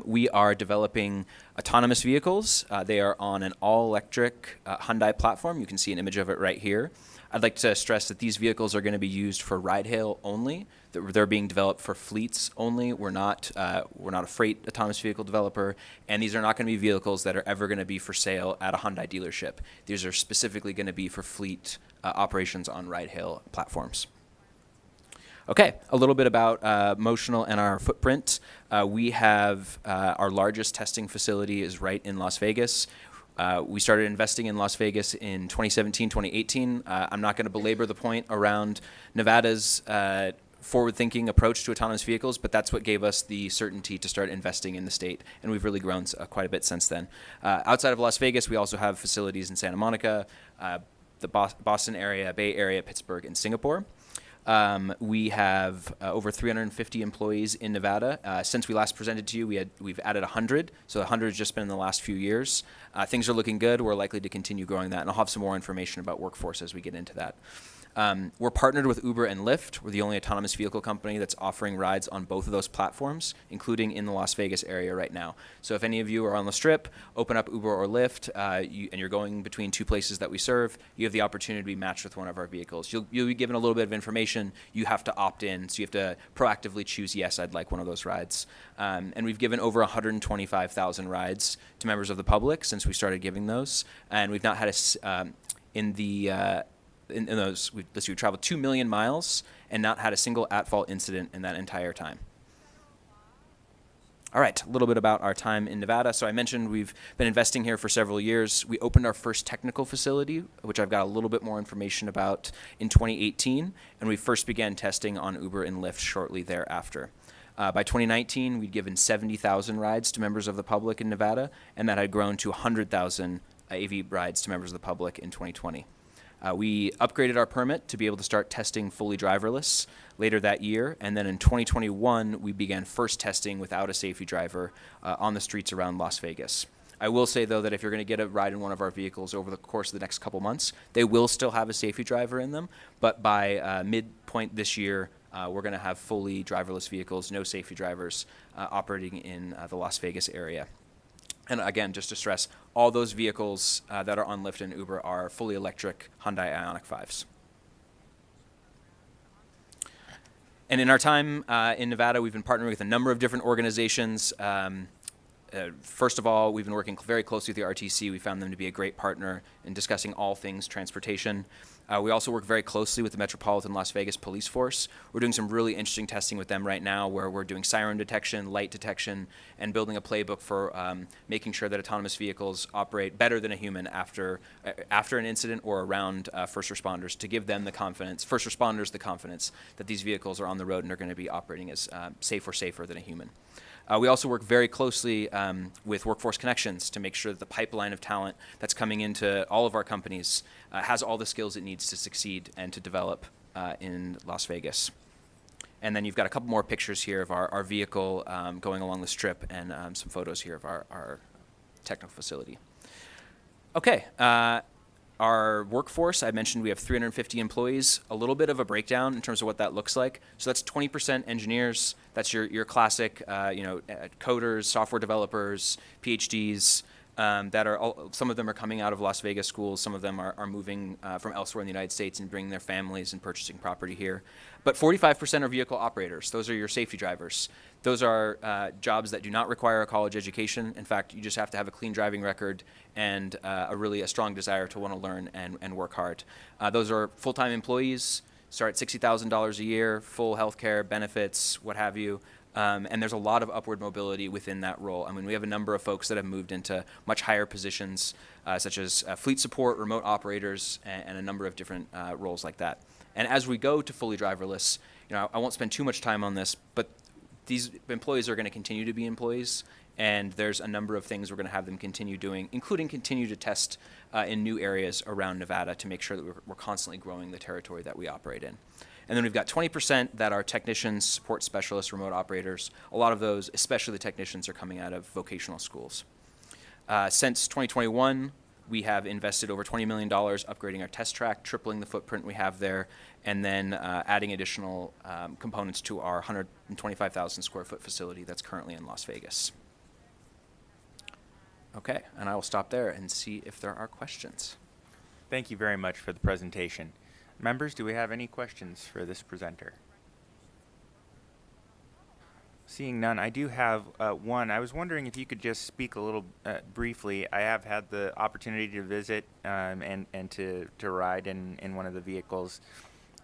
We are developing autonomous vehicles. They are on an all-electric Hyundai platform. You can see an image of it right here. I'd like to stress that these vehicles are going to be used for ride-hail only. They're being developed for fleets only. We're not a freight autonomous vehicle developer, and these are not going to be vehicles that are ever going to be for sale at a Hyundai dealership. These are specifically going to be for fleet operations on ride-hail platforms. Okay, a little bit about Motional and our footprint. We have our largest testing facility is right in Las Vegas. We started investing in Las Vegas in 2017, 2018. I'm not going to belabor the point around Nevada's forward-thinking approach to autonomous vehicles, but that's what gave us the certainty to start investing in the state, and we've really grown quite a bit since then. Outside of Las Vegas, we also have facilities in Santa Monica, the Boston area, Bay Area, Pittsburgh, and Singapore. We have over 350 employees in Nevada. Since we last presented to you, we've added 100, so 100 has just been in the last few years. Things are looking good. We're likely to continue growing that, and I'll have some more information about workforce as we get into that. We're partnered with Uber and Lyft. We're the only autonomous vehicle company that's offering rides on both of those platforms, including in the Las Vegas area right now. So if any of you are on the Strip, open up Uber or Lyft, and you're going between two places that we serve, you have the opportunity to be matched with one of our vehicles. You'll be given a little bit of information. You have to opt in, so you have to proactively choose, yes, I'd like one of those rides. And we've given over 125,000 rides to members of the public since we started giving those, and we've not had in those, we've traveled 2 million miles and not had a single at-fault incident in that entire time. All right, a little bit about our time in Nevada. So I mentioned we've been investing here for several years. We opened our first technical facility, which I've got a little bit more information about, in 2018, and we first began testing on Uber and Lyft shortly thereafter. By 2019, we'd given 70,000 rides to members of the public in Nevada, and that had grown to 100,000 AV rides to members of the public in 2020. We upgraded our permit to be able to start testing fully driverless later that year, and then in 2021, we began first testing without a safety driver on the streets around Las Vegas. I will say, though, that if you're going to get a ride in one of our vehicles over the course of the next couple months, they will still have a safety driver in them, but by midpoint this year, we're going to have fully driverless vehicles, no safety drivers, operating in the Las Vegas area. And again, just to stress, all those vehicles that are on Lyft and Uber are fully electric Hyundai Ioniq 5s. And in our time in Nevada, we've been partnering with a number of different organizations. First of all, we've been working very closely with the RTC. We found them to be a great partner in discussing all things transportation. We also work very closely with the Metropolitan Las Vegas Police Force. We're doing some really interesting testing with them right now where we're doing siren detection, light detection, and building a playbook for making sure that autonomous vehicles operate better than a human after an incident or around first responders, to give them the confidence, first responders the confidence that these vehicles are on the road and are going to be operating as safe or safer than a human. We also work very closely with Workforce Connections to make sure that the pipeline of talent that's coming into all of our companies has all the skills it needs to succeed and to develop in Las Vegas. And then you've got a couple more pictures here of our vehicle going along the strip, and some photos here of our technical facility. Okay. Our workforce, I mentioned we have 350 employees, a little bit of a breakdown in terms of what that looks like. So that's 20% engineers, that's your classic, coders, software developers, PhDs, some of them are coming out of Las Vegas schools, some of them are moving from elsewhere in the United States and bringing their families and purchasing property here. But 45% are vehicle operators. Those are your safety drivers. Those are jobs that do not require a college education. In fact, you just have to have a clean driving record and a strong desire to want to learn and work hard. Those are full-time employees, start at $60,000 a year, full health care, benefits, what have you. And there's a lot of upward mobility within that role. I mean, we have a number of folks that have moved into much higher positions, such as fleet support, remote operators, and a number of different roles like that. And as we go to fully driverless, I won't spend too much time on this, but these employees are going to continue to be employees, and there's a number of things we're going to have them continue doing, including continue to test in new areas around Nevada to make sure that we're constantly growing the territory that we operate in. And then we've got 20% that are technicians, support specialists, remote operators. A lot of those, especially the technicians, are coming out of vocational schools. Since 2021, we have invested over $20 million upgrading our test track, tripling the footprint we have there, and then adding additional components to our 125,000 square foot facility that's currently in Las Vegas. Okay, and I will stop there and see if there are questions. Thank you very much for the presentation. Members, do we have any questions for this presenter? Seeing none, I do have one. I was wondering if you could just speak a little briefly. I have had the opportunity to visit and to ride in one of the vehicles.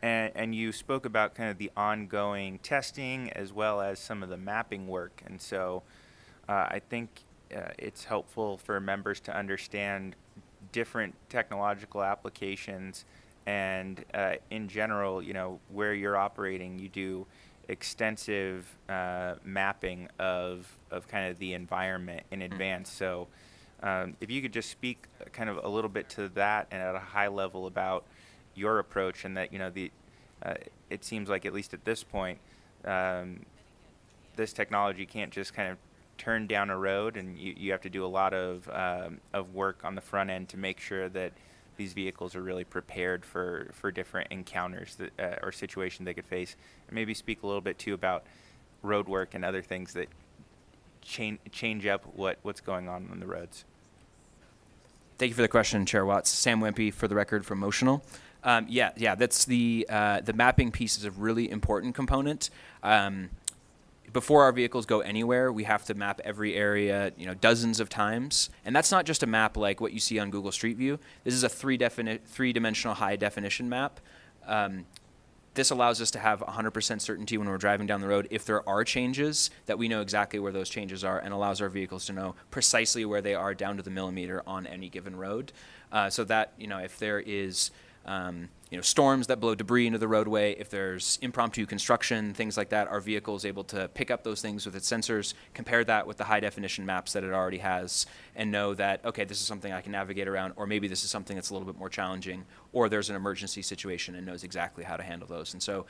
And you spoke about kind of the ongoing testing as well as some of the mapping work. And so I think it's helpful for members to understand different technological applications. And in general, where you're operating, you do extensive mapping of kind of the environment in advance. So if you could just speak kind of a little bit to that and at a high level about your approach, and that it seems like, at least at this point, this technology can't just kind of turn down a road, and you have to do a lot of work on the front end to make sure that these vehicles are really prepared for different encounters that, or situations they could face. And maybe speak a little bit too about road work and other things that change up what's going on the roads. Thank you for the question, Chair Watts. Sam Wempe, for the record, from Motional. That's the mapping piece is a really important component. Before our vehicles go anywhere, we have to map every area, dozens of times. And that's not just a map like what you see on Google Street View. This is a three-dimensional high-definition map. This allows us to have 100% certainty when we're driving down the road if there are changes, that we know exactly where those changes are, and allows our vehicles to know precisely where they are down to the millimeter on any given road. So that, if there is storms that blow debris into the roadway, if there's impromptu construction, things like that, our vehicle is able to pick up those things with its sensors, compare that with the high-definition maps that it already has, and know that, okay, this is something I can navigate around, or maybe this is something that's a little bit more challenging, or there's an emergency situation, and knows exactly how to handle those. And so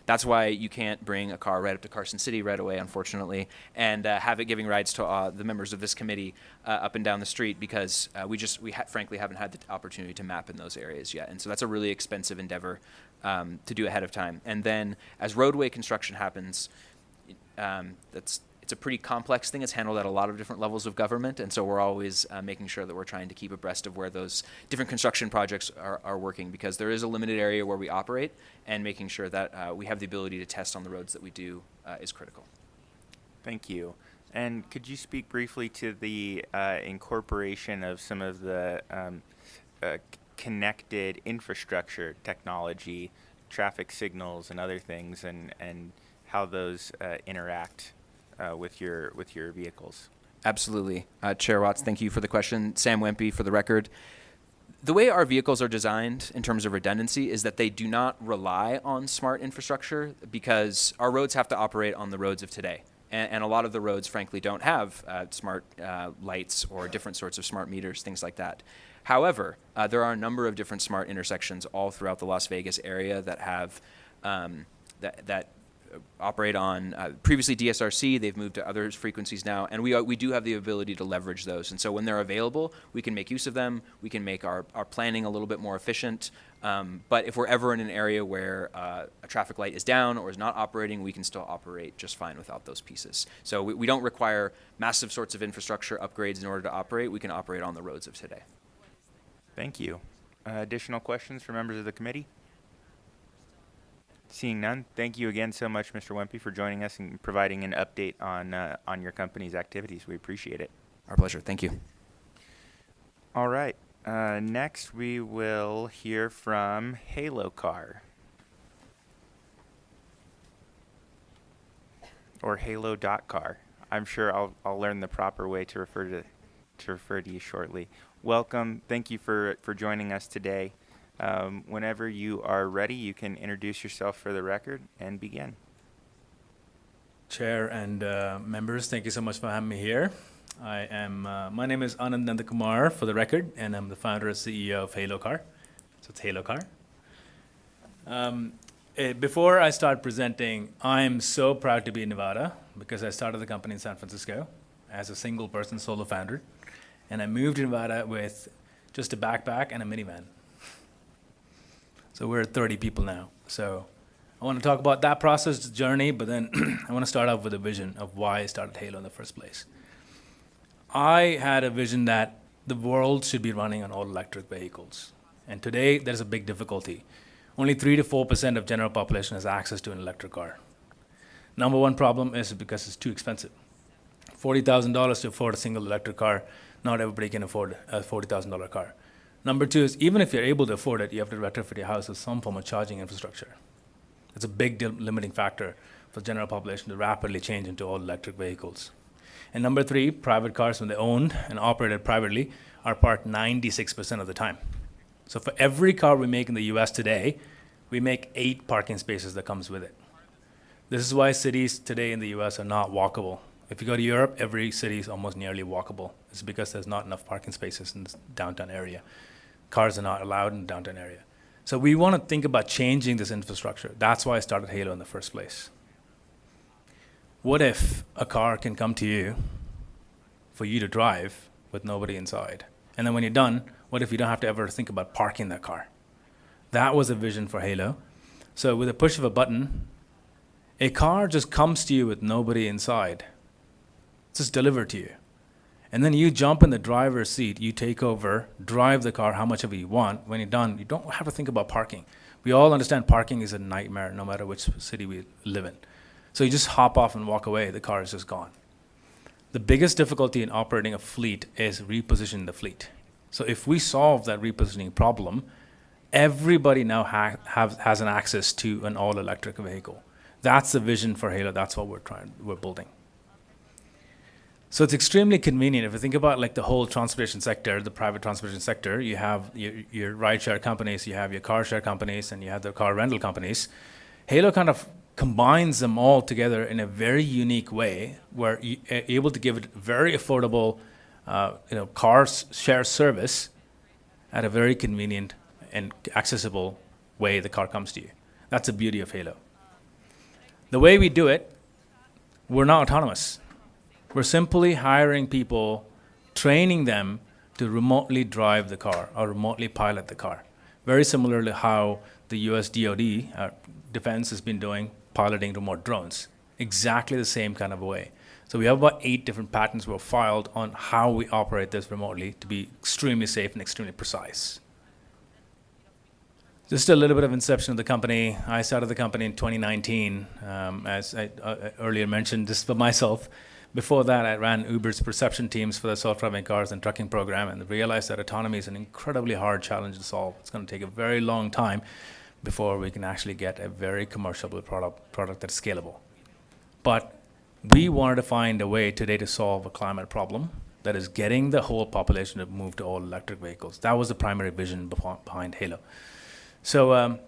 that's why you can't bring a car right up to Carson City right away, unfortunately, and have it giving rides to the members of this committee up and down the street, because we frankly haven't had the opportunity to map in those areas yet. And so that's a really expensive endeavor to do ahead of time. And then as roadway construction happens, it's a pretty complex thing. It's handled at a lot of different levels of government, and so we're always making sure that we're trying to keep abreast of where those different construction projects are working, because there is a limited area where we operate, and making sure that we have the ability to test on the roads that we do is critical. Thank you. And could you speak briefly to the incorporation of some of the connected infrastructure technology, traffic signals and other things, and how those interact with your vehicles? Absolutely. Chair Watts, thank you for the question. Sam Wempy for the record. The way our vehicles are designed in terms of redundancy is that they do not rely on smart infrastructure because our roads have to operate on the roads of today. And a lot of the roads, frankly, don't have smart lights or different sorts of smart meters, things like that. However, there are a number of different smart intersections all throughout the Las Vegas area that have that operate on previously DSRC. They've moved to other frequencies now, and we do have the ability to leverage those. And so when they're available, we can make use of them. We can make our planning a little bit more efficient. But if we're ever in an area where a traffic light is down or is not operating, we can still operate just fine without those pieces. So we don't require massive sorts of infrastructure upgrades in order to operate. We can operate on the roads of today. Thank you. Additional questions from members of the committee? Seeing none, thank you again so much, Mr. Wempy, for joining us and providing an update on your company's activities. We appreciate it. Our pleasure. Thank you. All right. Next, we will hear from Halo Car. Or Halo.car. I'm sure I'll learn the proper way to refer to you shortly. Welcome. Thank you for joining us today. Whenever you are ready, you can introduce yourself for the record and begin. Chair and members, thank you so much for having me here. My name is Anand Nandakumar for the record, and I'm the founder and CEO of Halo Car. So it's Halo Car. Before I start presenting, I'm so proud to be in Nevada because I started the company in San Francisco as a single person solo founder. And I moved to Nevada with just a backpack and a minivan. So we're 30 people now. So I want to talk about that process, the journey, but then I want to start off with a vision of why I started Halo in the first place. I had a vision that the world should be running on all electric vehicles. And today, there's a big difficulty. Only 3 to 4% of general population has access to an electric car. Number one problem is because it's too expensive. $40,000 to afford a single electric car. Not everybody can afford a $40,000 car. Number two is even if you're able to afford it, you have to retrofit your house with some form of charging infrastructure. It's a big limiting factor for the general population to rapidly change into all electric vehicles. And number three, private cars, when they're owned and operated privately, are parked 96% of the time. So for every car we make in the US today, we make 8 parking spaces that comes with it. This is why cities today in the US are not walkable. If you go to Europe, every city is almost nearly walkable. It's because there's not enough parking spaces in the downtown area. Cars are not allowed in the downtown area. So we want to think about changing this infrastructure. That's why I started Halo in the first place. What if a car can come to you for you to drive with nobody inside? And then when you're done, what if you don't have to ever think about parking that car? That was a vision for Halo. So with a push of a button, a car just comes to you with nobody inside. It's just delivered to you. And then you jump in the driver's seat, you take over, drive the car how much ever you want. When you're done, you don't have to think about parking. We all understand parking is a nightmare no matter which city we live in. So you just hop off and walk away, the car is just gone. The biggest difficulty in operating a fleet is repositioning the fleet. So if we solve that repositioning problem, everybody now has an access to an all-electric vehicle. That's the vision for Halo, that's what we're building. So it's extremely convenient. If you think about like the whole transportation sector, the private transportation sector, you have your ride-share companies, you have your car share companies, and you have the car rental companies. Halo kind of combines them all together in a very unique way where you're able to give it very affordable car share service at a very convenient and accessible way the car comes to you. That's the beauty of Halo. The way we do it, we're not autonomous. We're simply hiring people, training them to remotely drive the car or remotely pilot the car. Very similar to how the US DoD, Defense, has been doing piloting remote drones. Exactly the same kind of way. So we have about 8 different patents were filed on how we operate this remotely to be extremely safe and extremely precise. Just a little bit of inception of the company. I started the company in 2019, as I earlier mentioned, just for myself. Before that, I ran Uber's perception teams for the self-driving cars and trucking program, and realized that autonomy is an incredibly hard challenge to solve. It's going to take a very long time before we can actually get a very commercial product that's scalable. But we wanted to find a way today to solve a climate problem that is getting the whole population to move to all electric vehicles. That was the primary vision behind Halo. So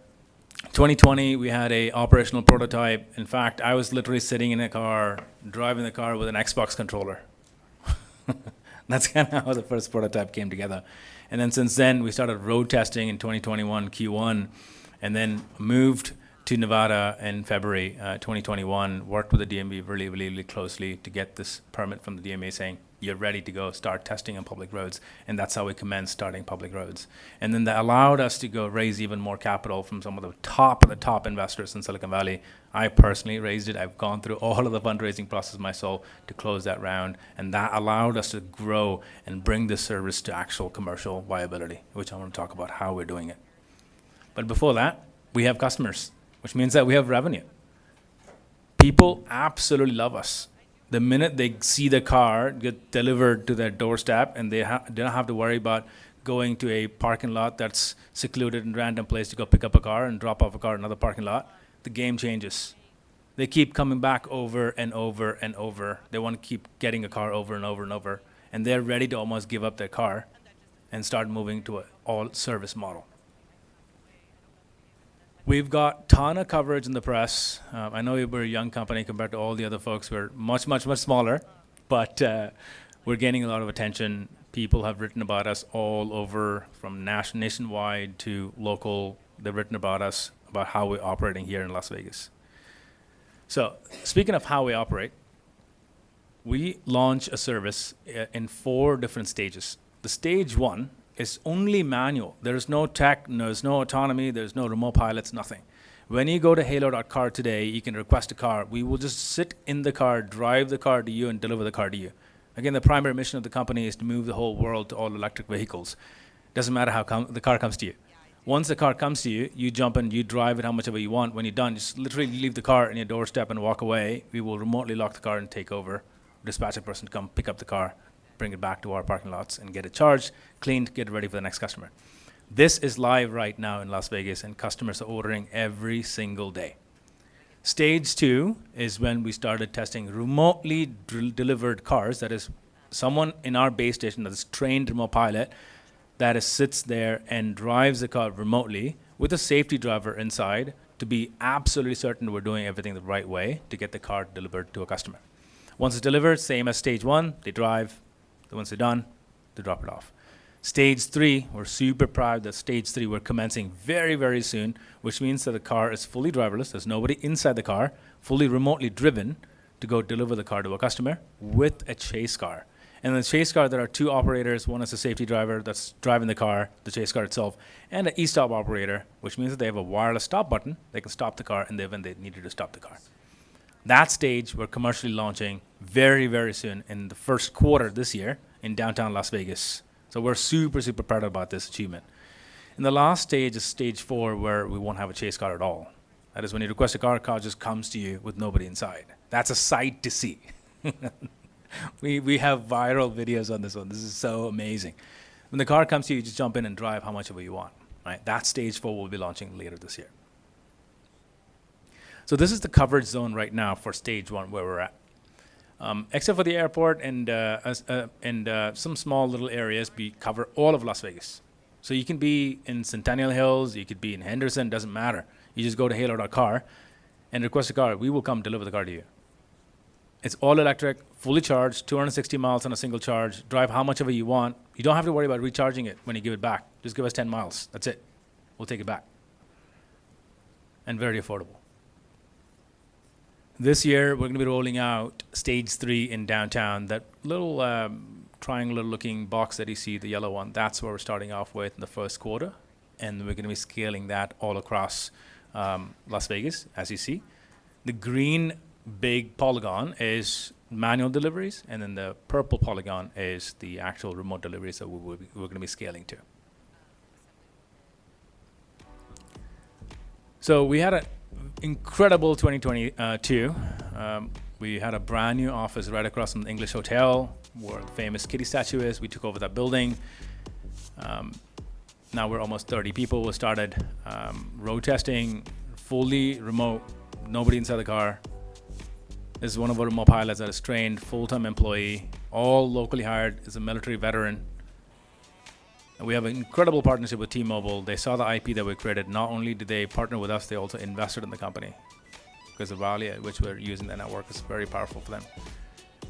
2020, we had a operational prototype. In fact, I was literally sitting in a car, driving the car with an Xbox controller. That's kind of how the first prototype came together. And then since then, we started road testing in 2021, Q1, and then moved to Nevada in February 2021, worked with the DMV really, really, really closely to get this permit from the DMA saying, you're ready to go start testing on public roads. And that's how we commenced starting public roads. And then that allowed us to go raise even more capital from some of the top investors in Silicon Valley. I personally raised it. I've gone through all of the fundraising process myself to close that round. And that allowed us to grow and bring this service to actual commercial viability, which I want to talk about how we're doing it. But before that, we have customers, which means that we have revenue. People absolutely love us. The minute they see the car get delivered to their doorstep and they don't have to worry about going to a parking lot that's secluded in a random place to go pick up a car and drop off a car in another parking lot, the game changes. They keep coming back over and over and over. They want to keep getting a car over and over and over. And they're ready to almost give up their car and start moving to an all-service model. We've got ton of coverage in the press. I know we're a young company compared to all the other folks. We're much, much, much smaller, but we're gaining a lot of attention. People have written about us all over, from nationwide to local. They've written about us, about how we're operating here in Las Vegas. So speaking of how we operate, we launch a service in 4 different stages. The stage 1 is only manual. There's no tech, there's no autonomy, there's no remote pilots, nothing. When you go to halo.car today, you can request a car. We will just sit in the car, drive the car to you, and deliver the car to you. Again, the primary mission of the company is to move the whole world to all electric vehicles. Doesn't matter how the car comes to you. Once the car comes to you, you jump in, you drive it how much ever you want. When you're done, just literally leave the car in your doorstep and walk away. We will remotely lock the car and take over. Dispatch a person to come pick up the car, bring it back to our parking lots and get it charged, cleaned, get it ready for the next customer. This is live right now in Las Vegas, and customers are ordering every single day. Stage 2 is when we started testing remotely delivered cars. That is, someone in our base station that is trained remote pilot that sits there and drives the car remotely with a safety driver inside to be absolutely certain we're doing everything the right way to get the car delivered to a customer. Once it's delivered, same as stage 1, they drive. Once they're done, they drop it off. Stage 3, we're super proud that stage 3 we're commencing very, very soon, which means that the car is fully driverless. There's nobody inside the car, fully remotely driven to go deliver the car to a customer with a chase car. And in the chase car, there are 2 operators. One is a safety driver that's driving the car, the chase car itself, and an e-stop operator, which means that they have a wireless stop button. They can stop the car in the event they needed to stop the car. That stage we're commercially launching very, very soon in the first quarter this year in downtown Las Vegas. So we're super, super proud about this achievement. And the last stage is stage 4, where we won't have a chase car at all. That is when you request a car just comes to you with nobody inside. That's a sight to see. We have viral videos on this one. This is so amazing. When the car comes to you, you just jump in and drive how much ever you want. Right? That stage 4 we'll be launching later this year. So this is the coverage zone right now for stage 1 where we're at. Except for the airport and some small little areas, we cover all of Las Vegas. So you can be in Centennial Hills, you could be in Henderson, doesn't matter. You just go to halo.car and request a car. We will come deliver the car to you. It's all electric, fully charged, 260 miles on a single charge. Drive how much ever you want. You don't have to worry about recharging it when you give it back. Just give us 10 miles. That's it. We'll take it back. And very affordable. This year, we're going to be rolling out stage 3 in downtown. That little triangular-looking box that you see, the yellow one, that's where we're starting off with in the first quarter. And we're going to be scaling that all across Las Vegas, as you see. The green big polygon is manual deliveries, and then the purple polygon is the actual remote deliveries that we're going to be scaling to. So we had an incredible 2022. We had a brand new office right across from the English Hotel, where the famous Kitty statue is. We took over that building. Now we're almost 30 people. We started road testing, fully remote, nobody inside the car. This is one of our remote pilots that is trained, full-time employee, all locally hired, is a military veteran. And we have an incredible partnership with T-Mobile. They saw the IP that we created. Not only did they partner with us, they also invested in the company, because the value at which we're using the network is very powerful for them.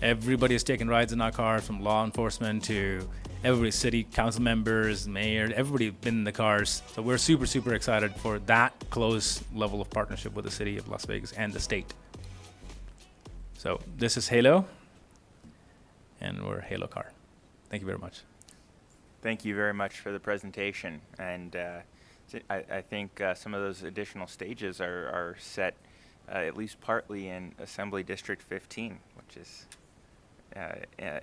Everybody has taken rides in our cars, from law enforcement to everybody, city council members, mayor, everybody been in the cars. So we're super, super excited for that close level of partnership with the city of Las Vegas and the state. So this is Halo, and we're Halo Car. Thank you very much. Thank you very much for the presentation. And I think some of those additional stages are set at least partly in Assembly District 15, which is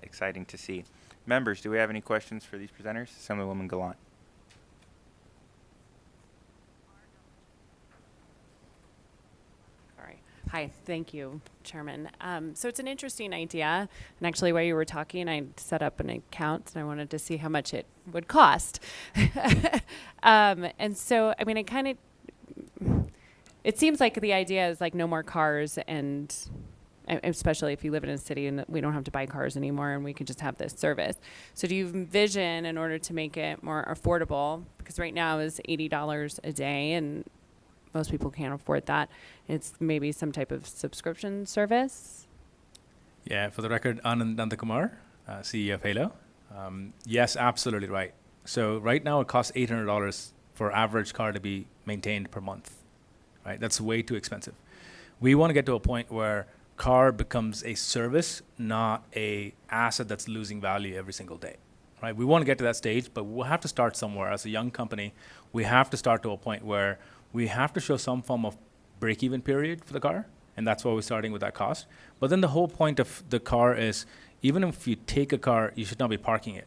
exciting to see. Members, do we have any questions for these presenters? Assemblywoman Gallant. All right. Hi, thank you, Chairman. So it's an interesting idea, and actually while you were talking, I set up an account, and I wanted to see how much it would cost. And so, I mean, it seems like the idea is like no more cars, and especially if you live in a city and we don't have to buy cars anymore and we can just have this service. So do you envision, in order to make it more affordable, because right now is $80 a day and most people can't afford that, it's maybe some type of subscription service? Yeah, for the record, Anand Nandakumar, CEO of Halo. Yes, absolutely right. So right now it costs $800 for average car to be maintained per month. Right? That's way too expensive. We want to get to a point where car becomes a service, not a asset that's losing value every single day. Right? We want to get to that stage, but we'll have to start somewhere. As a young company, we have to start to a point where we have to show some form of break-even period for the car, and that's why we're starting with that cost. But then the whole point of the car is, even if you take a car, you should not be parking it.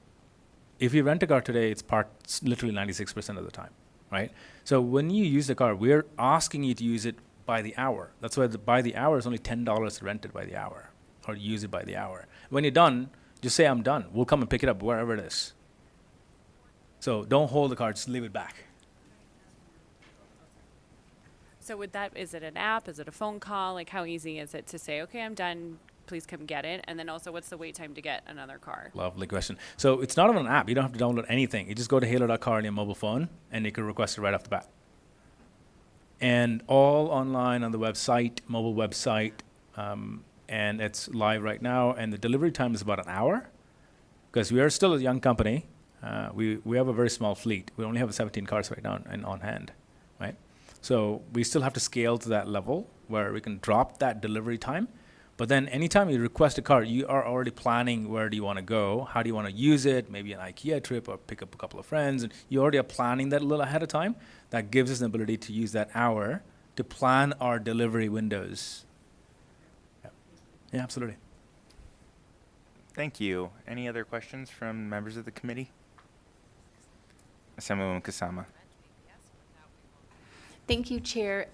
If you rent a car today, it's parked literally 96% of the time, right? So when you use the car, we're asking you to use it by the hour. That's why by the hour is only $10 to rent it by the hour, or use it by the hour. When you're done, just say, I'm done. We'll come and pick it up wherever it is. So don't hold the car, just leave it back. So is it an app? Is it a phone call? Like, how easy is it to say, okay, I'm done, please come get it? And then also, what's the wait time to get another car? Lovely question. So it's not even an app. You don't have to download anything. You just go to halo.car on your mobile phone, and you can request it right off the bat. And all online on the website, mobile website, and it's live right now. And the delivery time is about an hour, because we are still a young company. We have a very small fleet. We only have 17 cars right now and on hand, right? So we still have to scale to that level where we can drop that delivery time. But then anytime you request a car, you are already planning where do you want to go, how do you want to use it, maybe an IKEA trip or pick up a couple of friends. And you already are planning that a little ahead of time. That gives us an ability to use that hour to plan our delivery windows. Yeah, absolutely. Thank you. Any other questions from members of the committee? Assemblywoman Kasama. Thank you, Chair.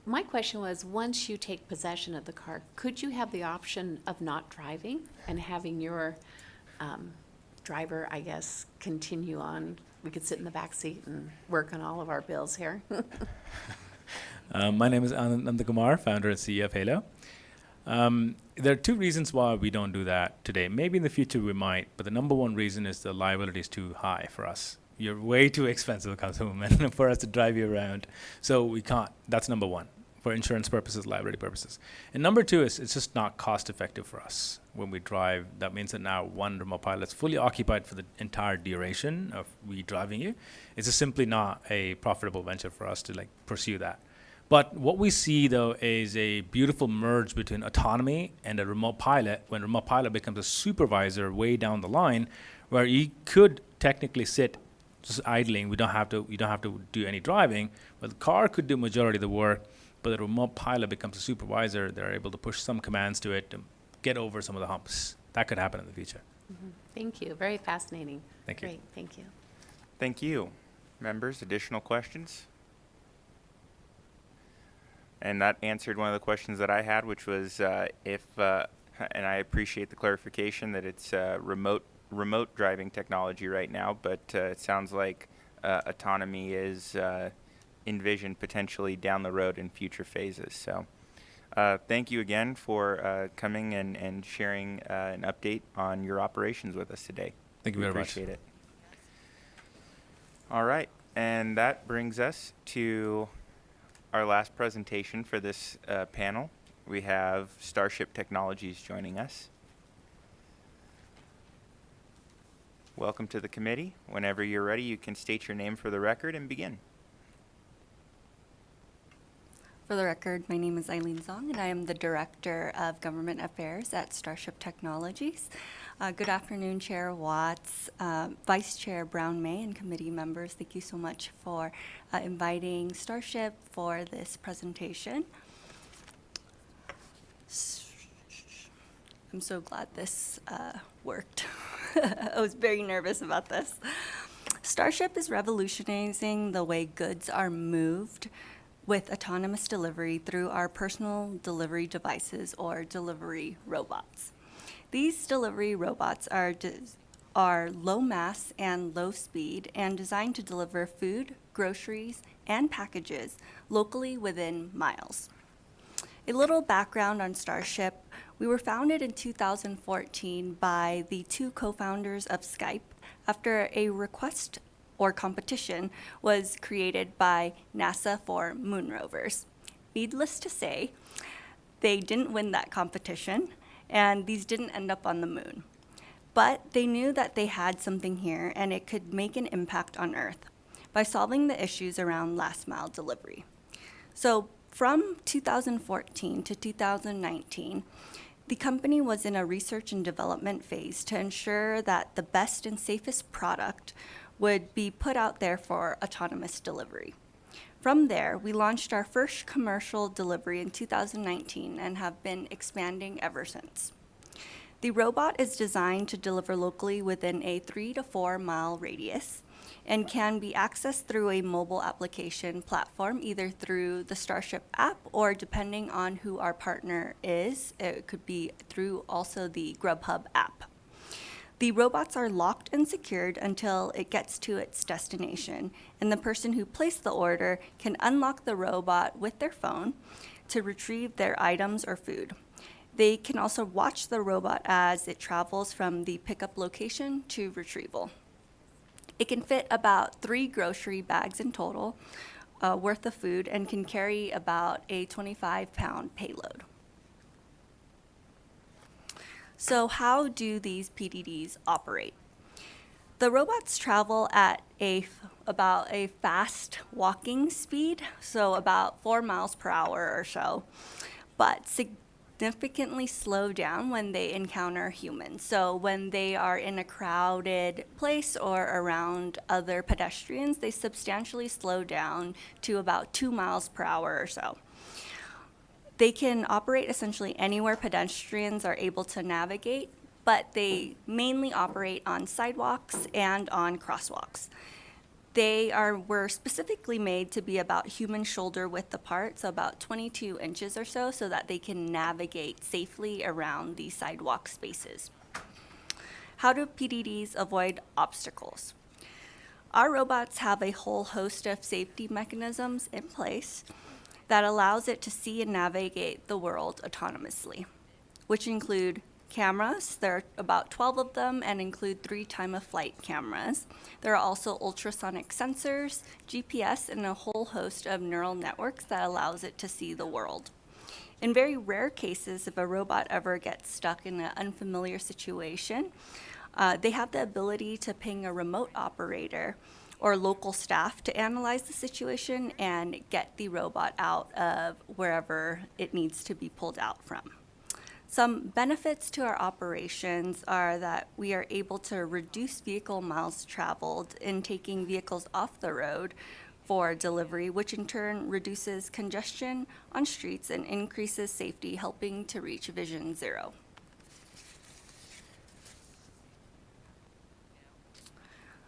My question was, once you take possession of the car, could you have the option of not driving and having your driver, I guess, continue on? We could sit in the back seat and work on all of our bills here. My name is Anand Nandakumar, founder and CEO of Halo. There are two reasons why we don't do that today. Maybe in the future we might, but the number one reason is the liability is too high for us. You're way too expensive, Councilwoman, for us to drive you around. So we can't. That's number one, for insurance purposes, liability purposes. And number two is it's just not cost effective for us when we drive. That means that now one remote pilot is fully occupied for the entire duration of we driving you. It's just simply not a profitable venture for us to pursue that. But what we see, though, is a beautiful merge between autonomy and a remote pilot, when a remote pilot becomes a supervisor way down the line, where you could technically sit just idling. You don't have to do any driving, but the car could do majority of the work, but the remote pilot becomes a supervisor. They're able to push some commands to it to get over some of the humps. That could happen in the future. Mm-hmm. Thank you. Very fascinating. Thank you. Great. Thank you. Thank you. Members, additional questions? And that answered one of the questions that I had, which was if, and I appreciate the clarification that it's remote driving technology right now, but it sounds like autonomy is envisioned potentially down the road in future phases. So thank you again for coming and sharing an update on your operations with us today. Thank you We very much. appreciate it. All right, and that brings us to our last presentation for this panel. We have Starship Technologies joining us. Welcome to the committee. Whenever you're ready, you can state your name for the record and begin. For the record, my name is Eileen Zong, and I am the Director of Government Affairs at Starship Technologies. Good afternoon, Chair Watts, Vice Chair Brown-May, and committee members. Thank you so much for inviting Starship for this presentation. I'm so glad this worked. I was very nervous about this. Starship is revolutionizing the way goods are moved with autonomous delivery through our personal delivery devices or delivery robots. These delivery robots are low mass and low speed and designed to deliver food, groceries, and packages locally within miles. A little background on Starship. We were founded in 2014 by the two co-founders of Skype after a request or competition was created by NASA for moon rovers. Needless to say, they didn't win that competition, and these didn't end up on the moon. But they knew that they had something here, and it could make an impact on Earth by solving the issues around last mile delivery. So from 2014 to 2019, the company was in a research and development phase to ensure that the best and safest product would be put out there for autonomous delivery. From there, we launched our first commercial delivery in 2019 and have been expanding ever since. The robot is designed to deliver locally within a 3 to 4 mile radius and can be accessed through a mobile application platform, either through the Starship app or, depending on who our partner is, it could be through also the Grubhub app. The robots are locked and secured until it gets to its destination, and the person who placed the order can unlock the robot with their phone to retrieve their items or food. They can also watch the robot as it travels from the pickup location to retrieval. It can fit about 3 grocery bags in total worth of food and can carry about a 25-pound payload. So how do these PDDs operate? The robots travel at about a fast walking speed, so about 4 miles per hour or so, but significantly slow down when they encounter humans. So when they are in a crowded place or around other pedestrians, they substantially slow down to about 2 miles per hour or so. They can operate essentially anywhere pedestrians are able to navigate, but they mainly operate on sidewalks and on crosswalks. They were specifically made to be about human shoulder width apart, so about 22 inches or so that they can navigate safely around the sidewalk spaces. How do PDDs avoid obstacles? Our robots have a whole host of safety mechanisms in place that allows it to see and navigate the world autonomously, which include cameras. There are about 12 of them and include 3 time-of-flight cameras. There are also ultrasonic sensors, GPS, and a whole host of neural networks that allows it to see the world. In very rare cases, if a robot ever gets stuck in an unfamiliar situation, they have the ability to ping a remote operator or local staff to analyze the situation and get the robot out of wherever it needs to be pulled out from. Some benefits to our operations are that we are able to reduce vehicle miles traveled in taking vehicles off the road for delivery, which in turn reduces congestion on streets and increases safety, helping to reach Vision Zero.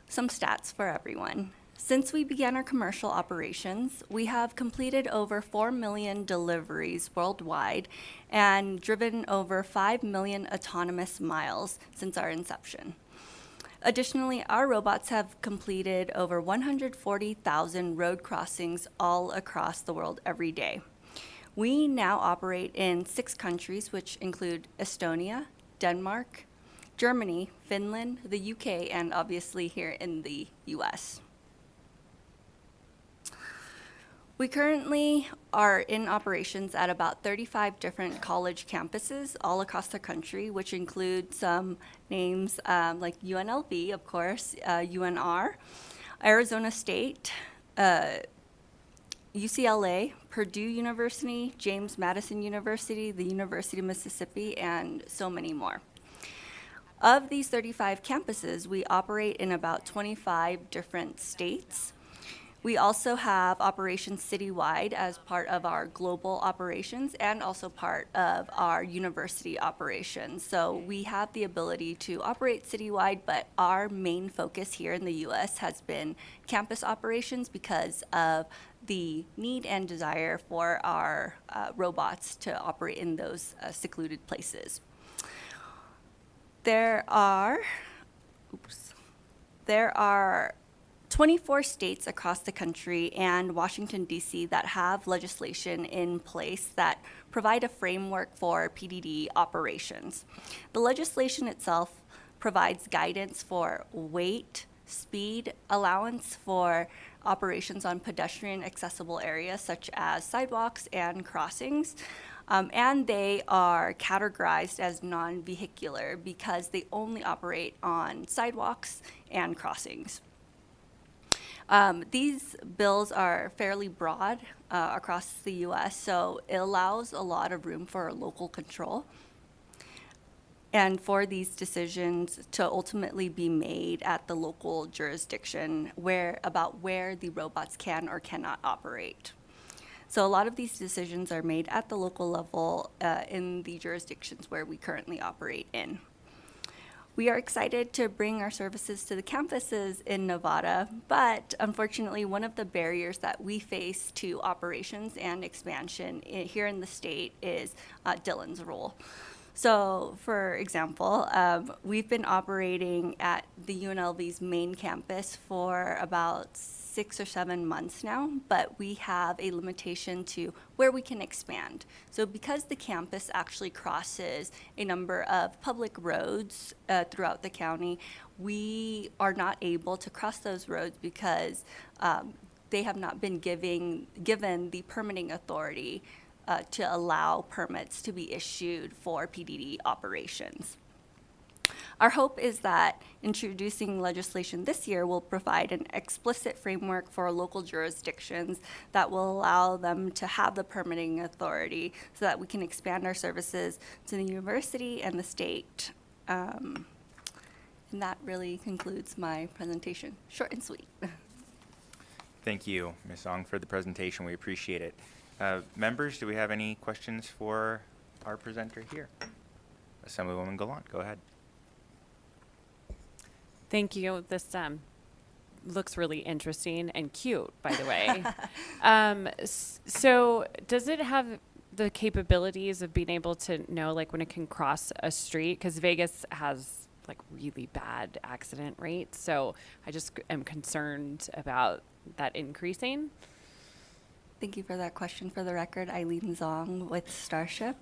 Some stats for everyone. Since we began our commercial operations, we have completed over 4 million deliveries worldwide and driven over 5 million autonomous miles since our inception. Additionally, our robots have completed over 140,000 road crossings all across the world every day. We now operate in 6 countries, which include Estonia, Denmark, Germany, Finland, the UK, and obviously here in the US. We currently are in operations at about 35 different college campuses all across the country, which include some names like UNLV, of course, UNR, Arizona State, UCLA, Purdue University, James Madison University, the University of Mississippi, and so many more. Of these 35 campuses, we operate in about 25 different states. We also have operations citywide as part of our global operations and also part of our university operations. So we have the ability to operate citywide, but our main focus here in the US has been campus operations because of the need and desire for our robots to operate in those secluded places. There are 24 states across the country and Washington, D.C. that have legislation in place that provide a framework for PDD operations. The legislation itself provides guidance for weight, speed, allowance for operations on pedestrian accessible areas such as sidewalks and crossings. And they are categorized as non-vehicular because they only operate on sidewalks and crossings. These bills are fairly broad across the U.S., so it allows a lot of room for local control and for these decisions to ultimately be made at the local jurisdiction about where the robots can or cannot operate. So a lot of these decisions are made at the local level in the jurisdictions where we currently operate in. We are excited to bring our services to the campuses in Nevada, but unfortunately, one of the barriers that we face to operations and expansion here in the state is Dillon's rule. So, for example, we've been operating at the UNLV's main campus for about 6 or 7 months now, but we have a limitation to where we can expand. So because the campus actually crosses a number of public roads throughout the county, we are not able to cross those roads because they have not been given the permitting authority to allow permits to be issued for PDD operations. Our hope is that introducing legislation this year will provide an explicit framework for local jurisdictions that will allow them to have the permitting authority so that we can expand our services to the university and the state. And that really concludes my presentation. Short and sweet. Thank you, Ms. Ong, for the presentation. We appreciate it. Members, do we have any questions for our presenter here? Assemblywoman Gallant, go ahead. Thank you. This looks really interesting and cute, by the way. So does it have the capabilities of being able to know, like, when it can cross a street? Because Vegas has, like, really bad accident rates. So I just am concerned about that increasing. Thank you for that question. For the record, Eileen Zong with Starship.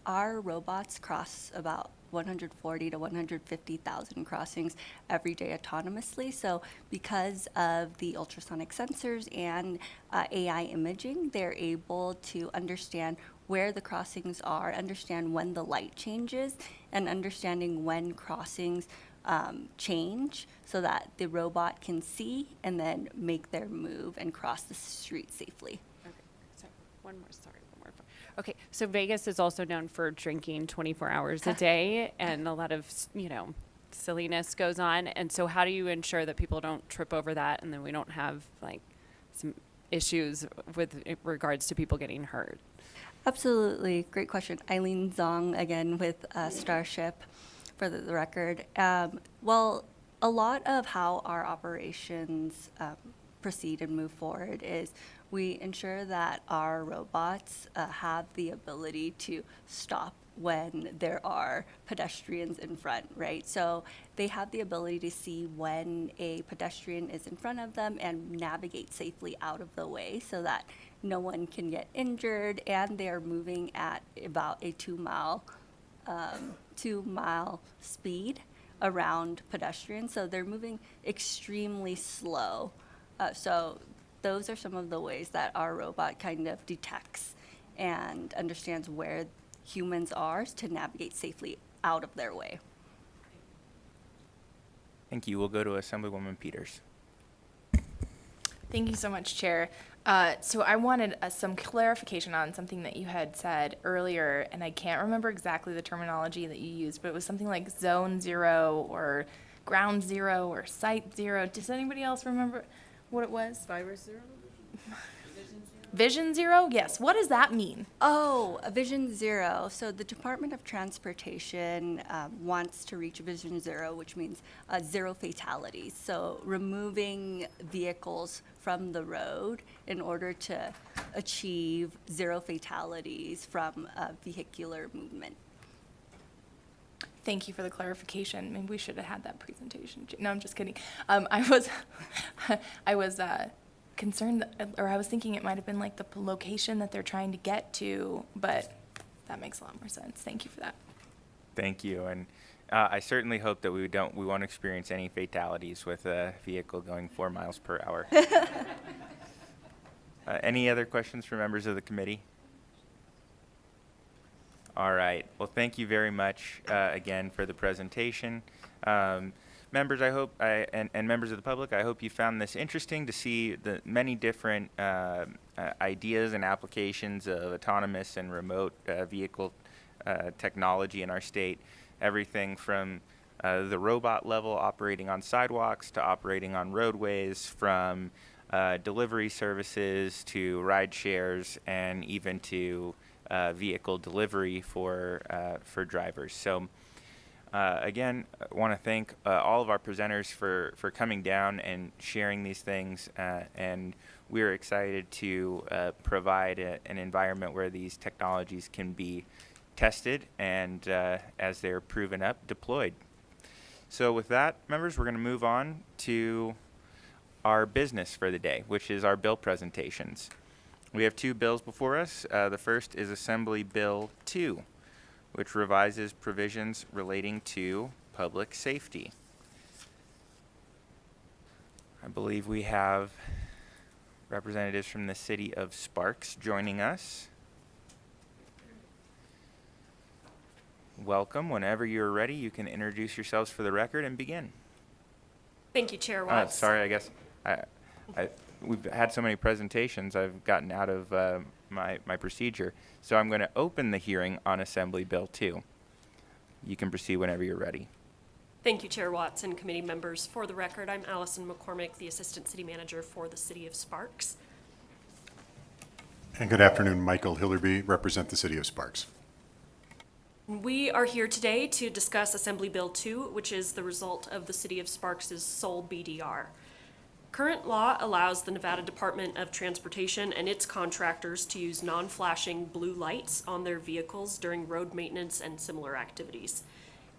Our robots cross about 140 to 150,000 crossings every day autonomously. So because of the ultrasonic sensors and AI imaging, they're able to understand where the crossings are, understand when the light changes, and understanding when crossings change so that the robot can see and then make their move and cross the street safely. Okay, so one more. Okay, so Vegas is also known for drinking 24 hours a day, and a lot of, silliness goes on. And so how do you ensure that people don't trip over that and then we don't have, like, some issues with regards to people getting hurt? Absolutely. Great question. Eileen Zong, again, with Starship, for the record. Well, a lot of how our operations proceed and move forward is we ensure that our robots have the ability to stop when there are pedestrians in front, right? So they have the ability to see when a pedestrian is in front of them and navigate safely out of the way so that no one can get injured, and they are moving at about a 2-mile speed around pedestrians. So they're moving extremely slow. So those are some of the ways that our robot kind of detects and understands where humans are to navigate safely out of their way. Thank you. We'll go to Assemblywoman Peters. Thank you so much, Chair. So I wanted some clarification on something that you had said earlier, and I can't remember exactly the terminology that you used, but it was something like zone zero or ground zero or site zero. Does anybody else remember what it was? Virus zero? Vision zero? Yes. What does that mean? Oh, a Vision Zero. So the Department of Transportation wants to reach Vision Zero, which means zero fatalities. So removing vehicles from the road in order to achieve zero fatalities from vehicular movement. Thank you for the clarification. Maybe we should have had that presentation. No, I'm just kidding. I was concerned, or I was thinking it might have been like the location that they're trying to get to, but that makes a lot more sense. Thank you for that. Thank you. And I certainly hope that we won't experience any fatalities with a vehicle going 4 miles per hour. Any other questions for members of the committee? All right. Well, thank you very much again for the presentation. Members, I hope, and members of the public, I hope you found this interesting to see the many different ideas and applications of autonomous and remote vehicle technology in our state. Everything from the robot level operating on sidewalks to operating on roadways, from delivery services to ride shares, and even to vehicle delivery for drivers. So again, I want to thank all of our presenters for coming down and sharing these things, and we're excited to provide an environment where these technologies can be tested and, as they're proven up, deployed. So with that, members, we're going to move on to our business for the day, which is our bill presentations. We have 2 bills before us. The first is Assembly Bill 2, which revises provisions relating to public safety. I believe we have representatives from the city of Sparks joining us. Welcome. Whenever you're ready, you can introduce yourselves for the record and begin. Thank you, Chair Watts. Sorry, I guess we've had so many presentations, I've gotten out of my procedure. So I'm going to open the hearing on Assembly Bill 2. You can proceed whenever you're ready. Thank you, Chair Watts and committee members. For the record, I'm Allison McCormick, the Assistant City Manager for the City of Sparks. And good afternoon, Michael Hillerby, represent the City of Sparks. We are here today to discuss Assembly Bill 2, which is the result of the City of Sparks' sole BDR. Current law allows the Nevada Department of Transportation and its contractors to use non-flashing blue lights on their vehicles during road maintenance and similar activities.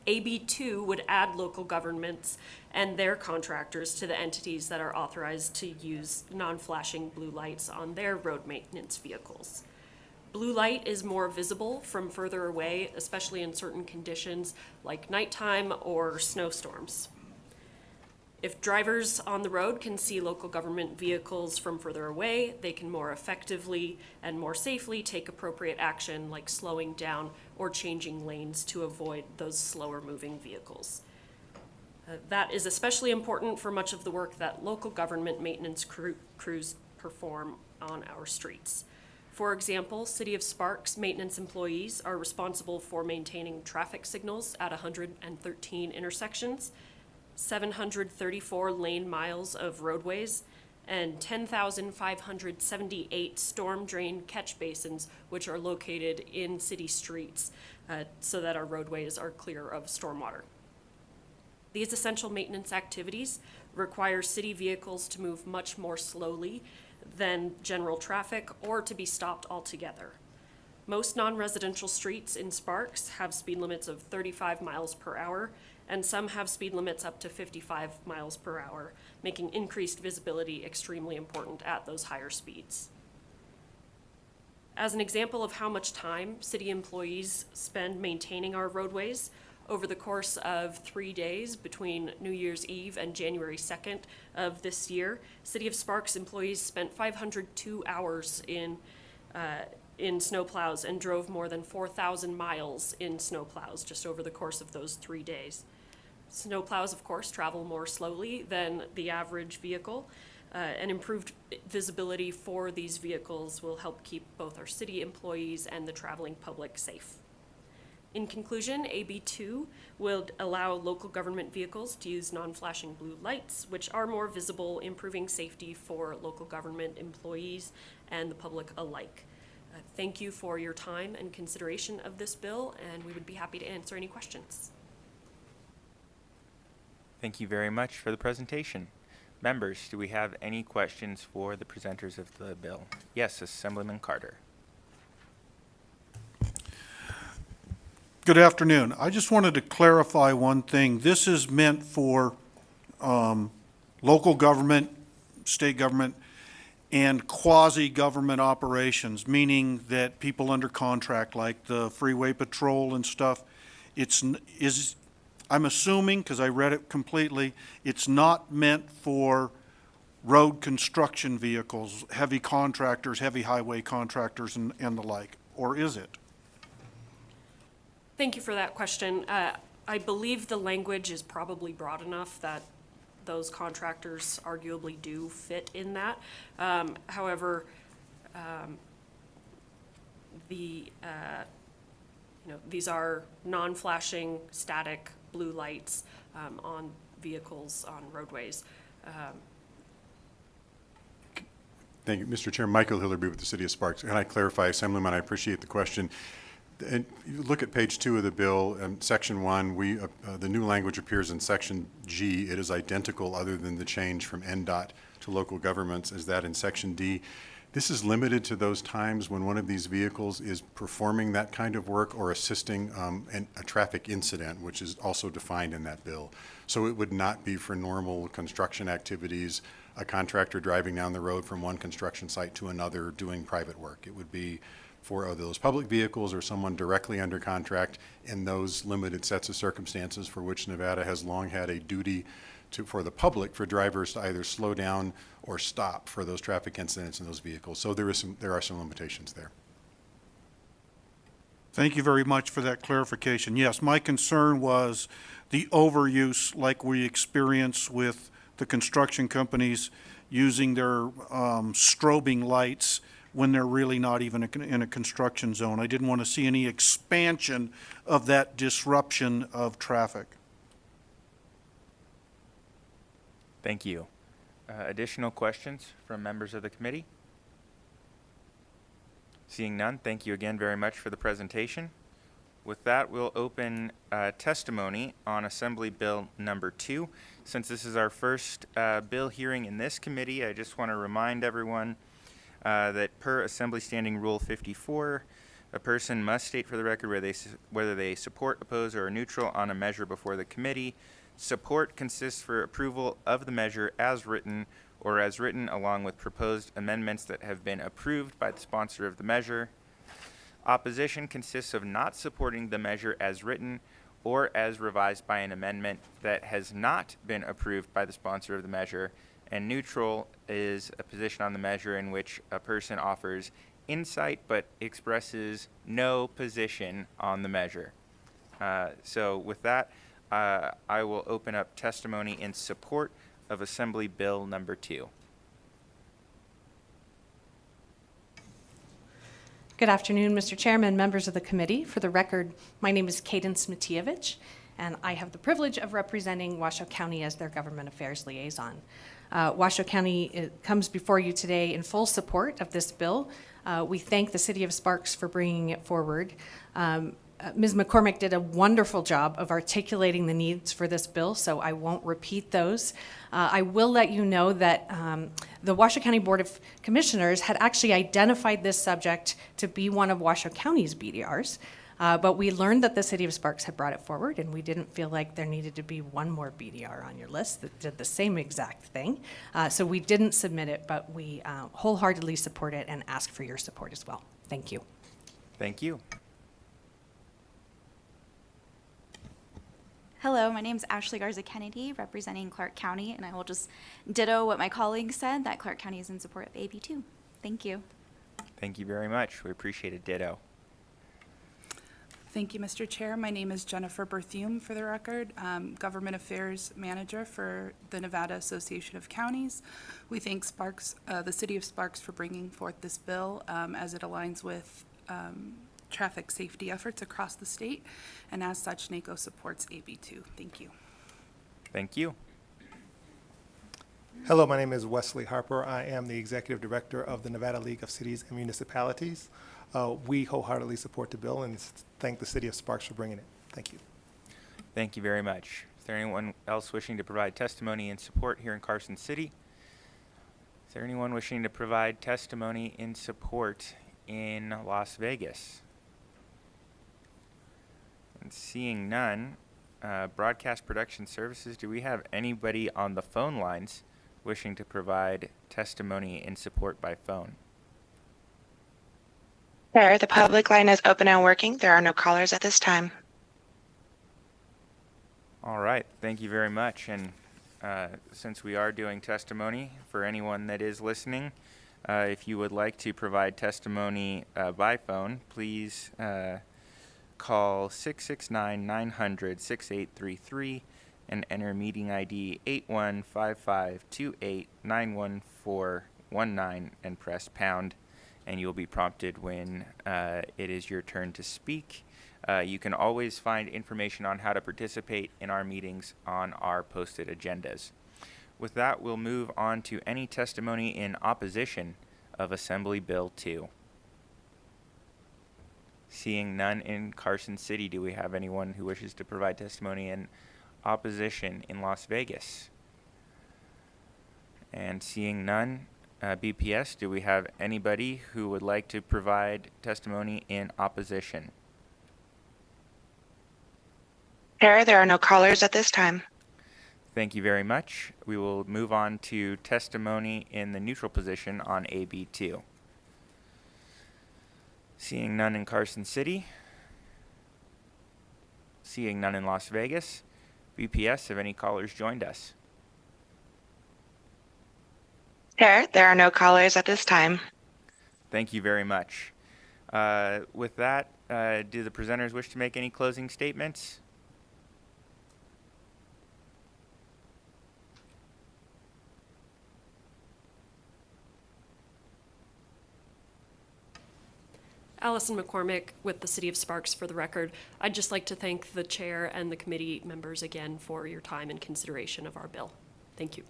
AB 2 would add local governments and their contractors to the entities that are authorized to use non-flashing blue lights on their road maintenance vehicles. Blue light is more visible from further away, especially in certain conditions like nighttime or snowstorms. If drivers on the road can see local government vehicles from further away, they can more effectively and more safely take appropriate action like slowing down or changing lanes to avoid those slower moving vehicles. That is especially important for much of the work that local government maintenance crews perform on our streets. For example, City of Sparks maintenance employees are responsible for maintaining traffic signals at 113 intersections, 734 lane miles of roadways, and 10,578 storm drain catch basins, which are located in city streets so that our roadways are clear of stormwater. These essential maintenance activities require city vehicles to move much more slowly than general traffic or to be stopped altogether. Most non-residential streets in Sparks have speed limits of 35 miles per hour, and some have speed limits up to 55 miles per hour, making increased visibility extremely important at those higher speeds. As an example of how much time city employees spend maintaining our roadways, over the course of 3 days between New Year's Eve and January 2nd of this year, City of Sparks employees spent 502 hours in snowplows and drove more than 4,000 miles in snowplows just over the course of those 3 days. Snowplows, of course, travel more slowly than the average vehicle, and improved visibility for these vehicles will help keep both our city employees and the traveling public safe. In conclusion, AB 2 will allow local government vehicles to use non-flashing blue lights, which are more visible, improving safety for local government employees and the public alike. Thank you for your time and consideration of this bill, and we would be happy to answer any questions. Thank you very much for the presentation. Members, do we have any questions for the presenters of the bill? Yes, Assemblyman Carter. Good afternoon. I just wanted to clarify one thing. This is meant for local government, state government, and quasi-government operations, meaning that people under contract, like the freeway patrol and stuff. I'm assuming, because I read it completely, it's not meant for road construction vehicles, heavy contractors, heavy highway contractors, and the like, or is it? Thank you for that question. I believe the language is probably broad enough that those contractors arguably do fit in that. However, these are non-flashing, static blue lights on vehicles on roadways. Thank you, Mr. Chair. Michael Hillerby with the City of Sparks. Can I clarify, Assemblyman? I appreciate the question. And you look at page 2 of the bill, section 1, the new language appears in section G. It is identical other than the change from NDOT to local governments as that in section D. This is limited to those times when one of these vehicles is performing that kind of work or assisting a traffic incident, which is also defined in that bill. So it would not be for normal construction activities, a contractor driving down the road from one construction site to another doing private work. It would be for those public vehicles or someone directly under contract in those limited sets of circumstances for which Nevada has long had a duty for the public, for drivers to either slow down or stop for those traffic incidents in those vehicles. So there are some limitations there. Thank you very much for that clarification. Yes, my concern was the overuse like we experience with the construction companies using their strobing lights when they're really not even in a construction zone. I didn't want to see any expansion of that disruption of traffic. Thank you. Additional questions from members of the committee? Seeing none, thank you again very much for the presentation. With that, we'll open testimony on Assembly Bill number 2. Since this is our first bill hearing in this committee, I just want to remind everyone that per Assembly Standing Rule 54, a person must state for the record whether they support, oppose, or are neutral on a measure before the committee. Support consists for approval of the measure as written or as written along with proposed amendments that have been approved by the sponsor of the measure. Opposition consists of not supporting the measure as written or as revised by an amendment that has not been approved by the sponsor of the measure. And neutral is a position on the measure in which a person offers insight but expresses no position on the measure. So with that, I will open up testimony in support of Assembly Bill number 2. Good afternoon, Mr. Chairman, members of the committee. For the record, my name is Cadence Matievich, and I have the privilege of representing Washoe County as their government affairs liaison. Washoe County comes before you today in full support of this bill. We thank the City of Sparks for bringing it forward. Ms. McCormick did a wonderful job of articulating the needs for this bill, so I won't repeat those. I will let you know that the Washoe County Board of Commissioners had actually identified this subject to be one of Washoe County's BDRs, but we learned that the City of Sparks had brought it forward, and we didn't feel like there needed to be one more BDR on your list that did the same exact thing. So we didn't submit it, but we wholeheartedly support it and ask for your support as well. Thank you. Thank you. Hello, my name is Ashley Garza Kennedy, representing Clark County, and I will just ditto what my colleagues said, that Clark County is in support of AB2. Thank you. Thank you very much. We appreciate it. Ditto. Thank you, Mr. Chair. My name is Jennifer Berthume, for the record, Government Affairs Manager for the Nevada Association of Counties. We thank Sparks, the City of Sparks, for bringing forth this bill as it aligns with traffic safety efforts across the state, and as such, NACO supports AB2. Thank you. Thank you. Hello, my name is Wesley Harper. I am the Executive Director of the Nevada League of Cities and Municipalities. We wholeheartedly support the bill and thank the City of Sparks for bringing it. Thank you. Thank you very much. Is there anyone else wishing to provide testimony in support here in Carson City? Is there anyone wishing to provide testimony in support in Las Vegas? And seeing none, Broadcast Production Services, do we have anybody on the phone lines wishing to provide testimony in support by phone? Chair, the public line is open and working. There are no callers at this time. All right, thank you very much. And since we are doing testimony, for anyone that is listening, if you would like to provide testimony by phone, please call 669-900-6833 and enter meeting ID 815528911419 and press pound, and you'll be prompted when it is your turn to speak. You can always find information on how to participate in our meetings on our posted agendas. With that, we'll move on to any testimony in opposition of Assembly Bill 2. Seeing none in Carson City, do we have anyone who wishes to provide testimony in opposition in Las Vegas? And seeing none, BPS, do we have anybody who would like to provide testimony in opposition? Chair, there are no callers at this time. Thank you very much. We will move on to testimony in the neutral position on AB2. Seeing none in Carson City. Seeing none in Las Vegas. BPS, have any callers joined us? Chair, there are no callers at this time. Thank you very much. With that, do the presenters wish to make any closing statements? Allison McCormick with the City of Sparks, for the record. I'd just like to thank the chair and the committee members again for your time and consideration of our bill. Thank you.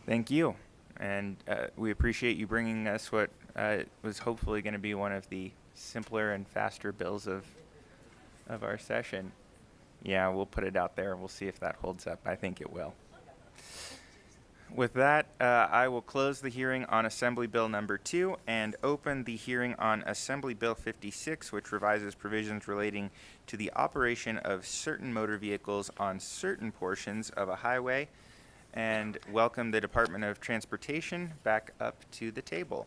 Thank you. And we appreciate you bringing us what was hopefully going to be one of the simpler and faster bills of our session. Yeah, we'll put it out there and we'll see if that holds up. I think it will. With that, I will close the hearing on Assembly Bill number 2 and open the hearing on Assembly Bill 56, which revises provisions relating to the operation of certain motor vehicles on certain portions of a highway, and welcome the Department of Transportation back up to the table.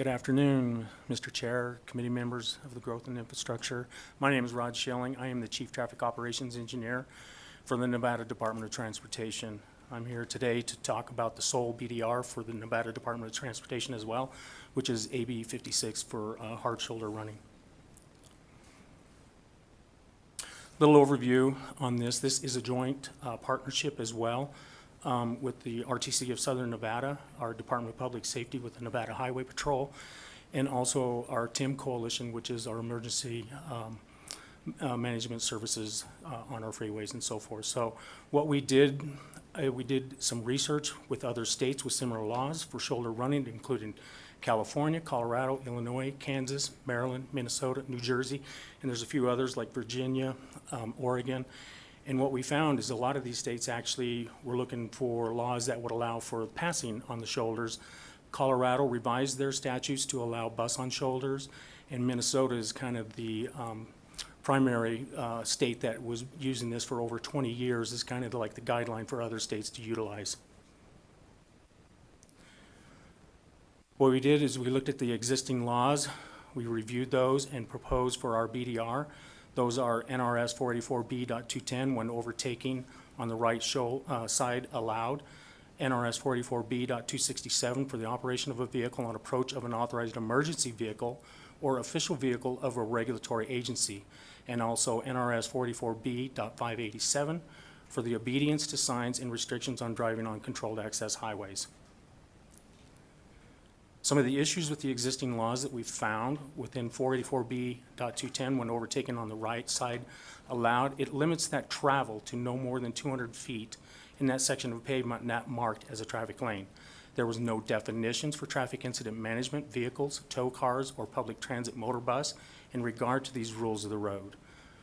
Good afternoon, Mr. Chair, committee members of the Growth and Infrastructure. My name is Rod Schilling. I am the Chief Traffic Operations Engineer for the Nevada Department of Transportation. I'm here today to talk about the sole BDR for the Nevada Department of Transportation as well, which is AB 56 for hard shoulder running. Little overview on this. This is a joint partnership as well with the RTC of Southern Nevada, our Department of Public Safety with the Nevada Highway Patrol, and also our TIM Coalition, which is our emergency management services on our freeways and so forth. So what we did some research with other states with similar laws for shoulder running, including California, Colorado, Illinois, Kansas, Maryland, Minnesota, New Jersey, and there's a few others like Virginia, Oregon. And what we found is a lot of these states actually were looking for laws that would allow for passing on the shoulders. Colorado revised their statutes to allow bus on shoulders, and Minnesota is kind of the primary state that was using this for over 20 years, is kind of like the guideline for other states to utilize. What we did is we looked at the existing laws, we reviewed those and proposed for our BDR. Those are NRS 484B.210 when overtaking on the right side allowed, NRS 484B.267 for the operation of a vehicle on approach of an authorized emergency vehicle or official vehicle of a regulatory agency, and also NRS 44B.587 for the obedience to signs and restrictions on driving on controlled access highways. Some of the issues with the existing laws that we've found within 484B.210 when overtaken on the right side allowed, it limits that travel to no more than 200 feet in that section of pavement not marked as a traffic lane. There was no definitions for traffic incident management, vehicles, tow cars, or public transit motor bus in regard to these rules of the road.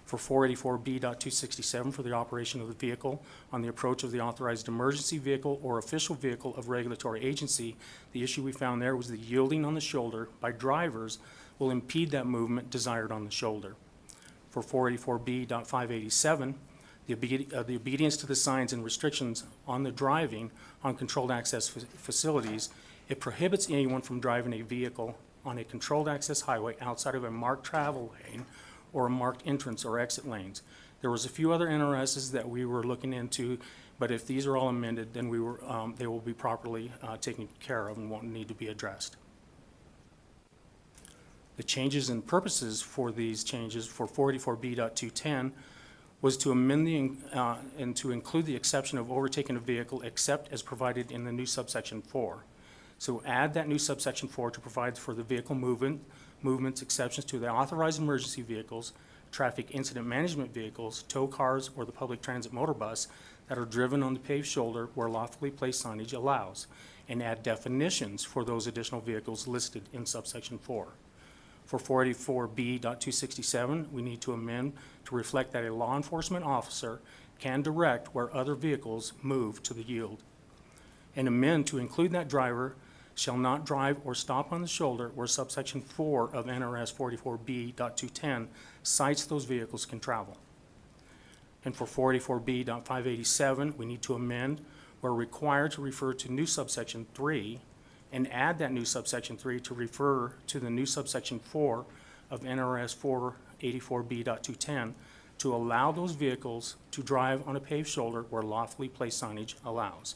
For 484B.267 for the operation of the vehicle on the approach of the authorized emergency vehicle or official vehicle of regulatory agency, the issue we found there was the yielding on the shoulder by drivers will impede that movement desired on the shoulder. For 484B.587, the obedience to the signs and restrictions on the driving on controlled access facilities, it prohibits anyone from driving a vehicle on a controlled access highway outside of a marked travel lane or a marked entrance or exit lanes. There was a few other NRSs that we were looking into, but if these are all amended, then they will be properly taken care of and won't need to be addressed. The changes and purposes for these changes for 484B.210 was to amend and to include the exception of overtaking a vehicle except as provided in the new subsection 4. So add that new subsection 4 to provide for the vehicle movements exceptions to the authorized emergency vehicles, traffic incident management vehicles, tow cars, or the public transit motor bus that are driven on the paved shoulder where lawfully placed signage allows, and add definitions for those additional vehicles listed in subsection 4. For 484B.267, we need to amend to reflect that a law enforcement officer can direct where other vehicles move to the yield, and amend to include that driver shall not drive or stop on the shoulder where subsection 4 of NRS 44B.210 cites those vehicles can travel. And for 484B.587, we need to amend where required to refer to new subsection 3 and add that new subsection 3 to refer to the new subsection 4 of NRS 484B.210 to allow those vehicles to drive on a paved shoulder where lawfully placed signage allows.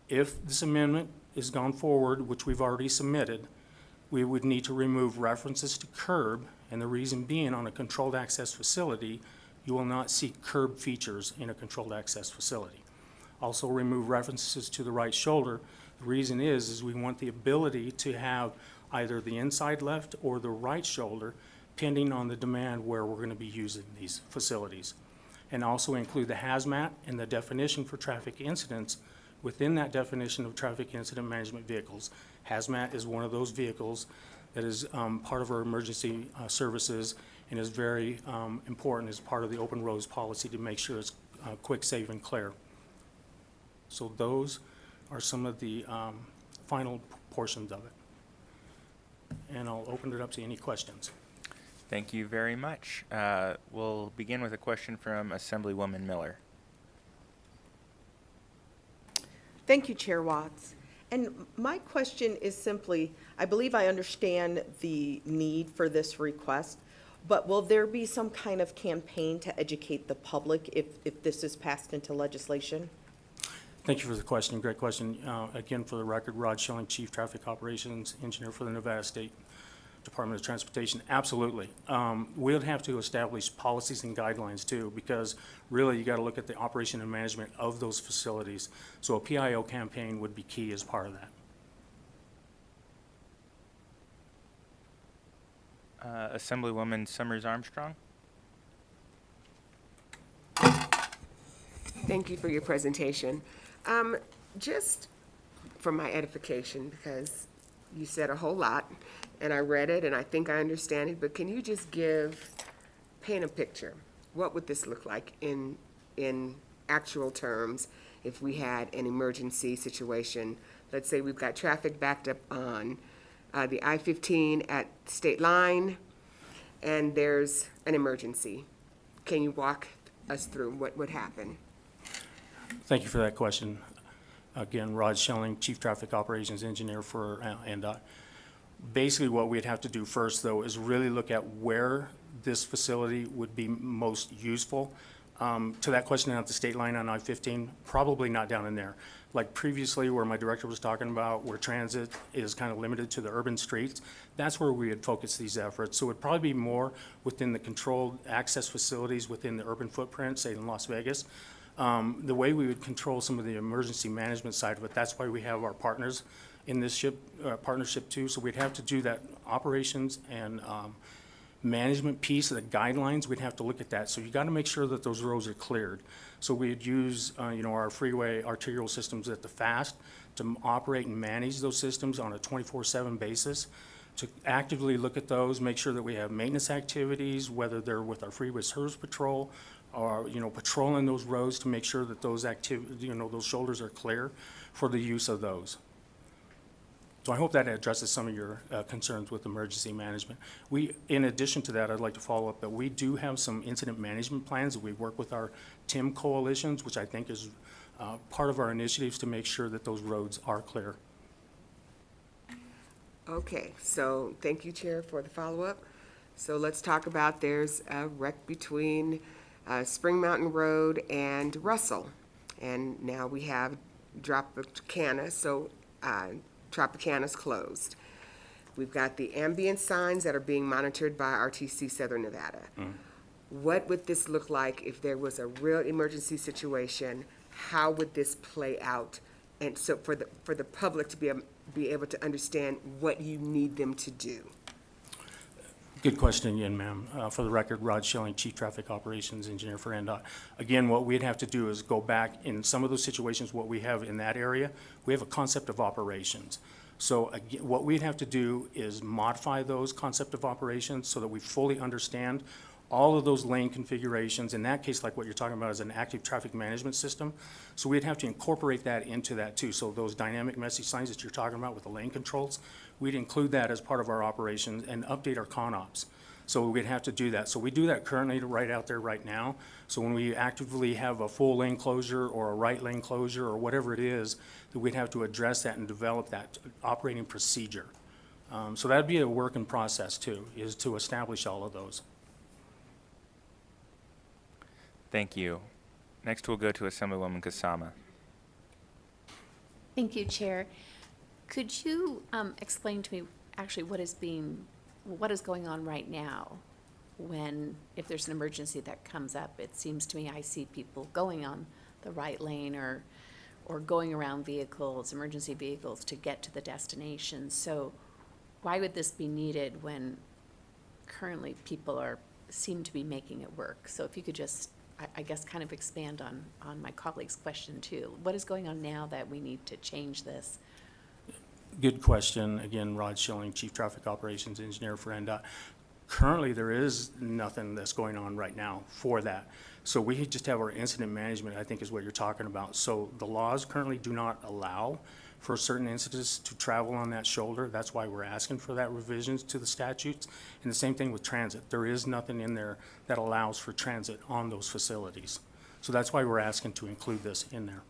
If this amendment is gone forward, which we've already submitted, we would need to remove references to curb, and the reason being on a controlled access facility, you will not see curb features in a controlled access facility. Also remove references to the right shoulder. The reason is we want the ability to have either the inside left or the right shoulder, depending on the demand where we're going to be using these facilities. And also include the hazmat and the definition for traffic incidents within that definition of traffic incident management vehicles. Hazmat is one of those vehicles that is part of our emergency services and is very important as part of the open roads policy to make sure it's quick, safe, and clear. So those are some of the final portions of it. And I'll open it up to any questions. Thank you very much. We'll begin with a question from Assemblywoman Miller. Thank you, Chair Watts. And my question is simply, I believe I understand the need for this request, but will there be some kind of campaign to educate the public if this is passed into legislation? Thank you for the question. Great question. Again, for the record, Rod Schilling, Chief Traffic Operations Engineer for the Nevada State Department of Transportation. Absolutely. We'll have to establish policies and guidelines too, because really you got to look at the operation and management of those facilities. So a PIO campaign would be key as part of that. Assemblywoman Summers Armstrong. Thank you for your presentation. Just for my edification, because you said a whole lot, and I read it, and I think I understand it, but can you just paint a picture? What would this look like in actual terms if we had an emergency situation? Let's say we've got traffic backed up on the I-15 at State Line, and there's an emergency. Can you walk us through what would happen? Thank you for that question. Again, Rod Schilling, Chief Traffic Operations Engineer for NDOT. Basically, what we'd have to do first, though, is really look at where this facility would be most useful. To that question at the state line on I-15, probably not down in there. Like previously, where my director was talking about, where transit is kind of limited to the urban streets, that's where we would focus these efforts. So it'd probably be more within the controlled access facilities within the urban footprint, say in Las Vegas. The way we would control some of the emergency management side of it, that's why we have our partners in this partnership too. So we'd have to do that operations and management piece of the guidelines. We'd have to look at that. So you got to make sure that those roads are cleared. So we'd use our freeway arterial systems at the FAST to operate and manage those systems on a 24/7 basis, to actively look at those, make sure that we have maintenance activities, whether they're with our freeway service patrol or, patrolling those roads to make sure that those those shoulders are clear for the use of those. So I hope that addresses some of your concerns with emergency management. In addition to that, I'd like to follow up that we do have some incident management plans that we work with our TIM coalitions, which I think is part of our initiatives to make sure that those roads are clear. Okay, so thank you, Chair, for the follow-up. So let's talk about there's a wreck between Spring Mountain Road and Russell. And now we have Tropicana, so Tropicana's closed. We've got the ambient signs that are being monitored by RTC Southern Nevada. What would this look like if there was a real emergency situation? How would this play out? And so for the public to be able to understand what you need them to do. Good question again, ma'am. For the record, Rod Schilling, Chief Traffic Operations Engineer for NDOT. Again, what we'd have to do is go back in some of those situations, what we have in that area, we have a concept of operations. So again, what we'd have to do is modify those concept of operations so that we fully understand all of those lane configurations. In that case, like what you're talking about is an active traffic management system. So we'd have to incorporate that into that too. So those dynamic message signs that you're talking about with the lane controls, we'd include that as part of our operations and update our ConOps. So we'd have to do that. So we do that currently right out there right now. So when we actively have a full lane closure or a right lane closure or whatever it is, that we'd have to address that and develop that operating procedure. So that'd be a work in process too, is to establish all of those. Thank you. Next, we'll go to Assemblywoman Kasama. Thank you, Chair. Could you explain to me actually what is going on right now if there's an emergency that comes up? It seems to me I see people going on the right lane or going around emergency vehicles to get to the destination. So why would this be needed when currently people seem to be making it work? So if you could just, I guess, kind of expand on my colleague's question too. What is going on now that we need to change this? Good question. Again, Rod Schilling, Chief Traffic Operations Engineer for NDOT. Currently, there is nothing that's going on right now for that. So we just have our incident management, I think is what you're talking about. So the laws currently do not allow for certain incidents to travel on that shoulder. That's why we're asking for that revisions to the statutes. And the same thing with transit. There is nothing in there that allows for transit on those facilities. So that's why we're asking to include this in there.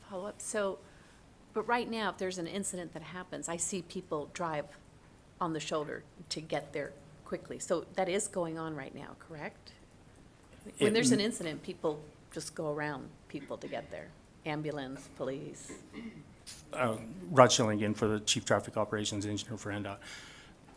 Follow up. So But right now, if there's an incident that happens, I see people drive on the shoulder to get there quickly. So that is going on right now, correct? When there's an incident, people just go around people to get there. Ambulance, police. Rod Schilling again for the Chief Traffic Operations Engineer for NDOT.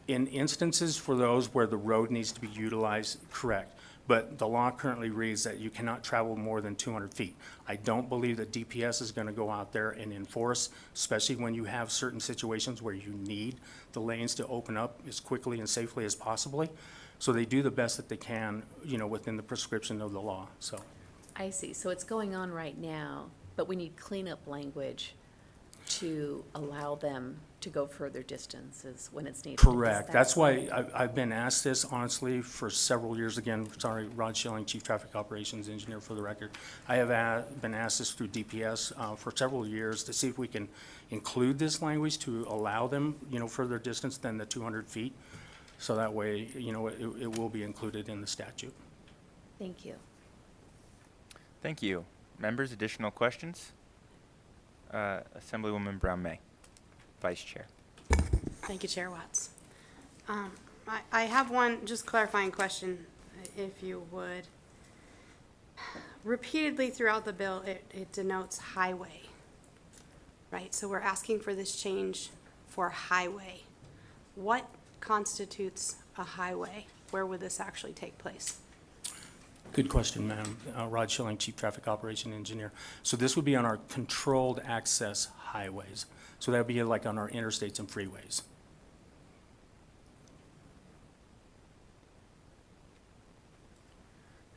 In instances for those where the road needs to be utilized, correct. But the law currently reads that you cannot travel more than 200 feet. I don't believe that DPS is going to go out there and enforce, especially when you have certain situations where you need the lanes to open up as quickly and safely as possible. So they do the best that they can, you know, within the prescription of the law, so. I see. So it's going on right now, but we need cleanup language to allow them to go further distances when it's needed. Correct. That's why I've been asked this, honestly, for several years. Again, sorry, Rod Schilling, Chief Traffic Operations Engineer for the record. I have been asked this through DPS for several years to see if we can include this language to allow them, you know, further distance than the 200 feet. So that way, you know, it will be included in the statute. Thank you. Thank you. Members, additional questions? Assemblywoman Brown-May, Vice Chair. Thank you, Chair Watts. I have one just clarifying question, if you would. Repeatedly throughout the bill, it denotes highway, right? So we're asking for this change for highway. What constitutes a highway? Where would this actually take place? Good question, ma'am. Rod Schilling, Chief Traffic Operation Engineer. So this would be on our controlled access highways. So that would be like on our interstates and freeways.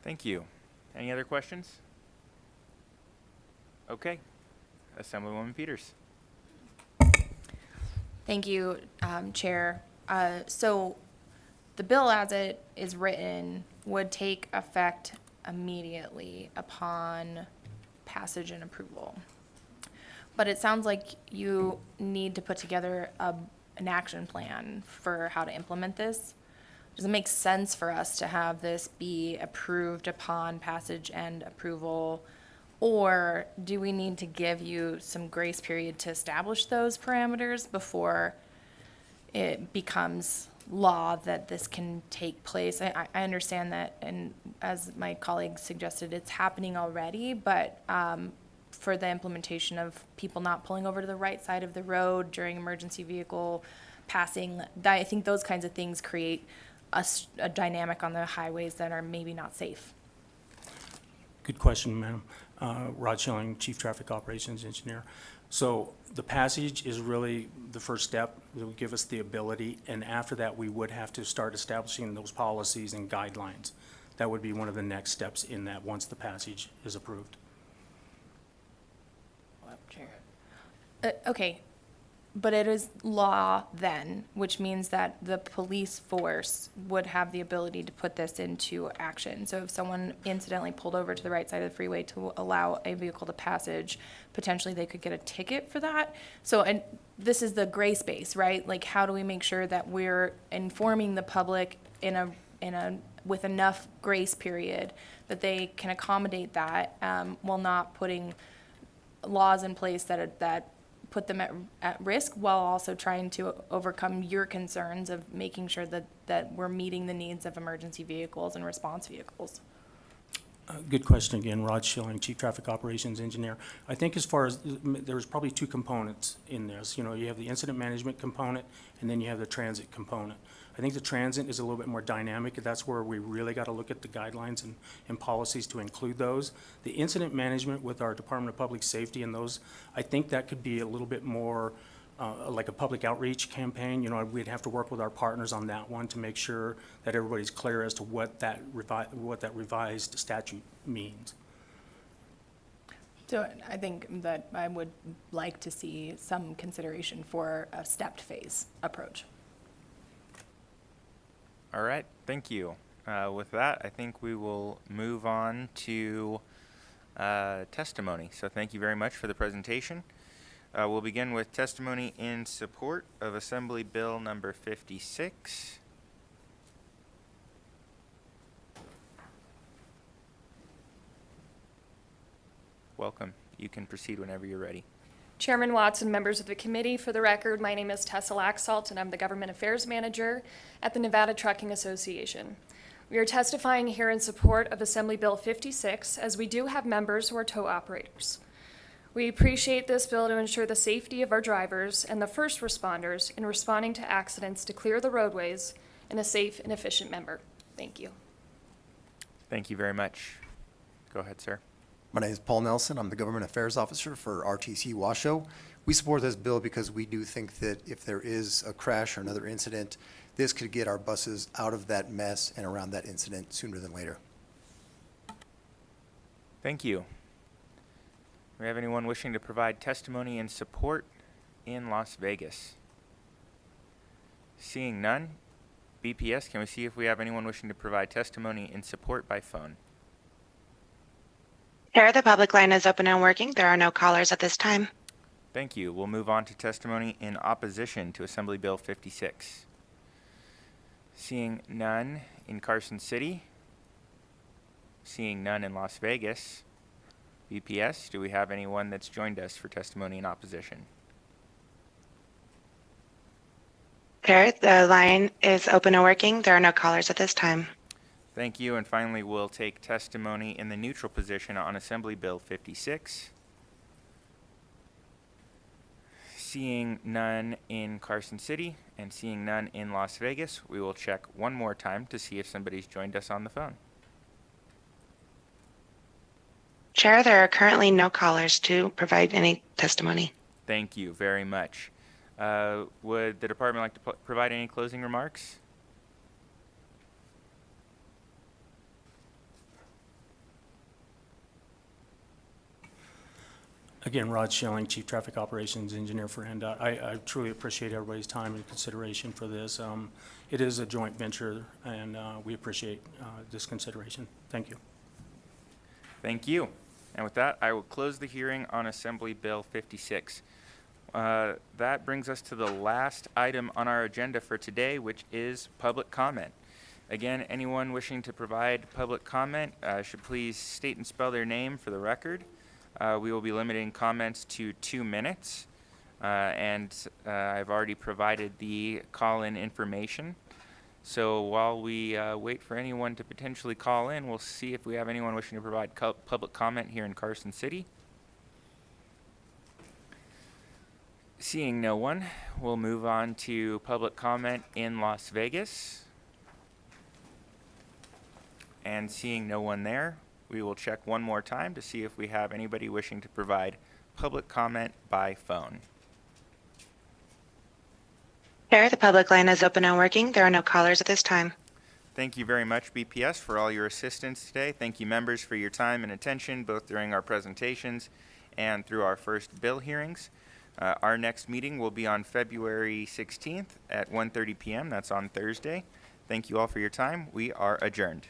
Thank you. Any other questions? Okay. Assemblywoman Peters. Thank you, Chair. So the bill as it is written would take effect immediately upon passage and approval. But it sounds like you need to put together an action plan for how to implement this. Does it make sense for us to have this be approved upon passage and approval? Or do we need to give you some grace period to establish those parameters before it becomes law that this can take place? I understand that, and as my colleague suggested, it's happening already, but for the implementation of people not pulling over to the right side of the road during emergency vehicle passing, I think those kinds of things create a dynamic on the highways that are maybe not safe. Good question, ma'am. Rod Schilling, Chief Traffic Operations Engineer. So the passage is really the first step. It will give us the ability, and after that, we would have to start establishing those policies and guidelines. That would be one of the next steps in that once the passage is approved. Okay, but it is law then, which means that the police force would have the ability to put this into action. So if someone incidentally pulled over to the right side of the freeway to allow a vehicle to passage, potentially they could get a ticket for that. So, and this is the gray space, right? Like, how do we make sure that we're informing the public with enough grace period that they can accommodate that, while not putting laws in place that put them at risk, while also trying to overcome your concerns of making sure that we're meeting the needs of emergency vehicles and response vehicles? Good question again, Rod Schilling, Chief Traffic Operations Engineer. I think as far as, there's probably two components in this. You know, you have the incident management component, and then you have the transit component. I think the transit is a little bit more dynamic. That's where we really got to look at the guidelines and policies to include those. The incident management with our Department of Public Safety and those, I think that could be a little bit more like a public outreach campaign. You know, we'd have to work with our partners on that one to make sure that everybody's clear as to what that revised statute means. So I think that I would like to see some consideration for a stepped phase approach. All right, thank you. With that, I think we will move on to testimony. So thank you very much for the presentation. We'll begin with testimony in support of Assembly Bill number 56. Welcome. You can proceed whenever you're ready. Chairman Watson, members of the committee, for the record, my name is Tessa Laxalt, and I'm the Government Affairs Manager at the Nevada Trucking Association. We are testifying here in support of Assembly Bill 56, as we do have members who are tow operators. We appreciate this bill to ensure the safety of our drivers and the first responders in responding to accidents to clear the roadways in a safe and efficient manner. Thank you. Thank you very much. Go ahead, sir. My name is Paul Nelson. I'm the Government Affairs Officer for RTC Washoe. We support this bill because we do think that if there is a crash or another incident, this could get our buses out of that mess and around that incident sooner than later. Thank you. Do we have anyone wishing to provide testimony in support in Las Vegas? Seeing none, BPS, can we see if we have anyone wishing to provide testimony in support by phone? Chair, the public line is open and working. There are no callers at this time. Thank you. We'll move on to testimony in opposition to Assembly Bill 56. Seeing none in Carson City. Seeing none in Las Vegas. BPS, do we have anyone that's joined us for testimony in opposition? Chair, the line is open and working. There are no callers at this time. Thank you. And finally, we'll take testimony in the neutral position on Assembly Bill 56. Seeing none in Carson City and seeing none in Las Vegas, we will check one more time to see if somebody's joined us on the phone. Chair, there are currently no callers to provide any testimony. Thank you very much. Would the department like to provide any closing remarks? Again, Rod Schilling, Chief Traffic Operations Engineer for NDOT. I truly appreciate everybody's time and consideration for this. It is a joint venture, and we appreciate this consideration. Thank you. Thank you. And with that, I will close the hearing on Assembly Bill 56. That brings us to the last item on our agenda for today, which is public comment. Again, anyone wishing to provide public comment should please state and spell their name for the record. We will be limiting comments to 2 minutes, and I've already provided the call-in information. So while we wait for anyone to potentially call in, we'll see if we have anyone wishing to provide public comment here in Carson City. Seeing no one, we'll move on to public comment in Las Vegas. And seeing no one there, we will check one more time to see if we have anybody wishing to provide public comment by phone. Chair, the public line is open and working. There are no callers at this time. Thank you very much, BPS, for all your assistance today. Thank you, members, for your time and attention, both during our presentations and through our first bill hearings. Our next meeting will be on February 16th at 1:30 p.m. That's on Thursday. Thank you all for your time. We are adjourned.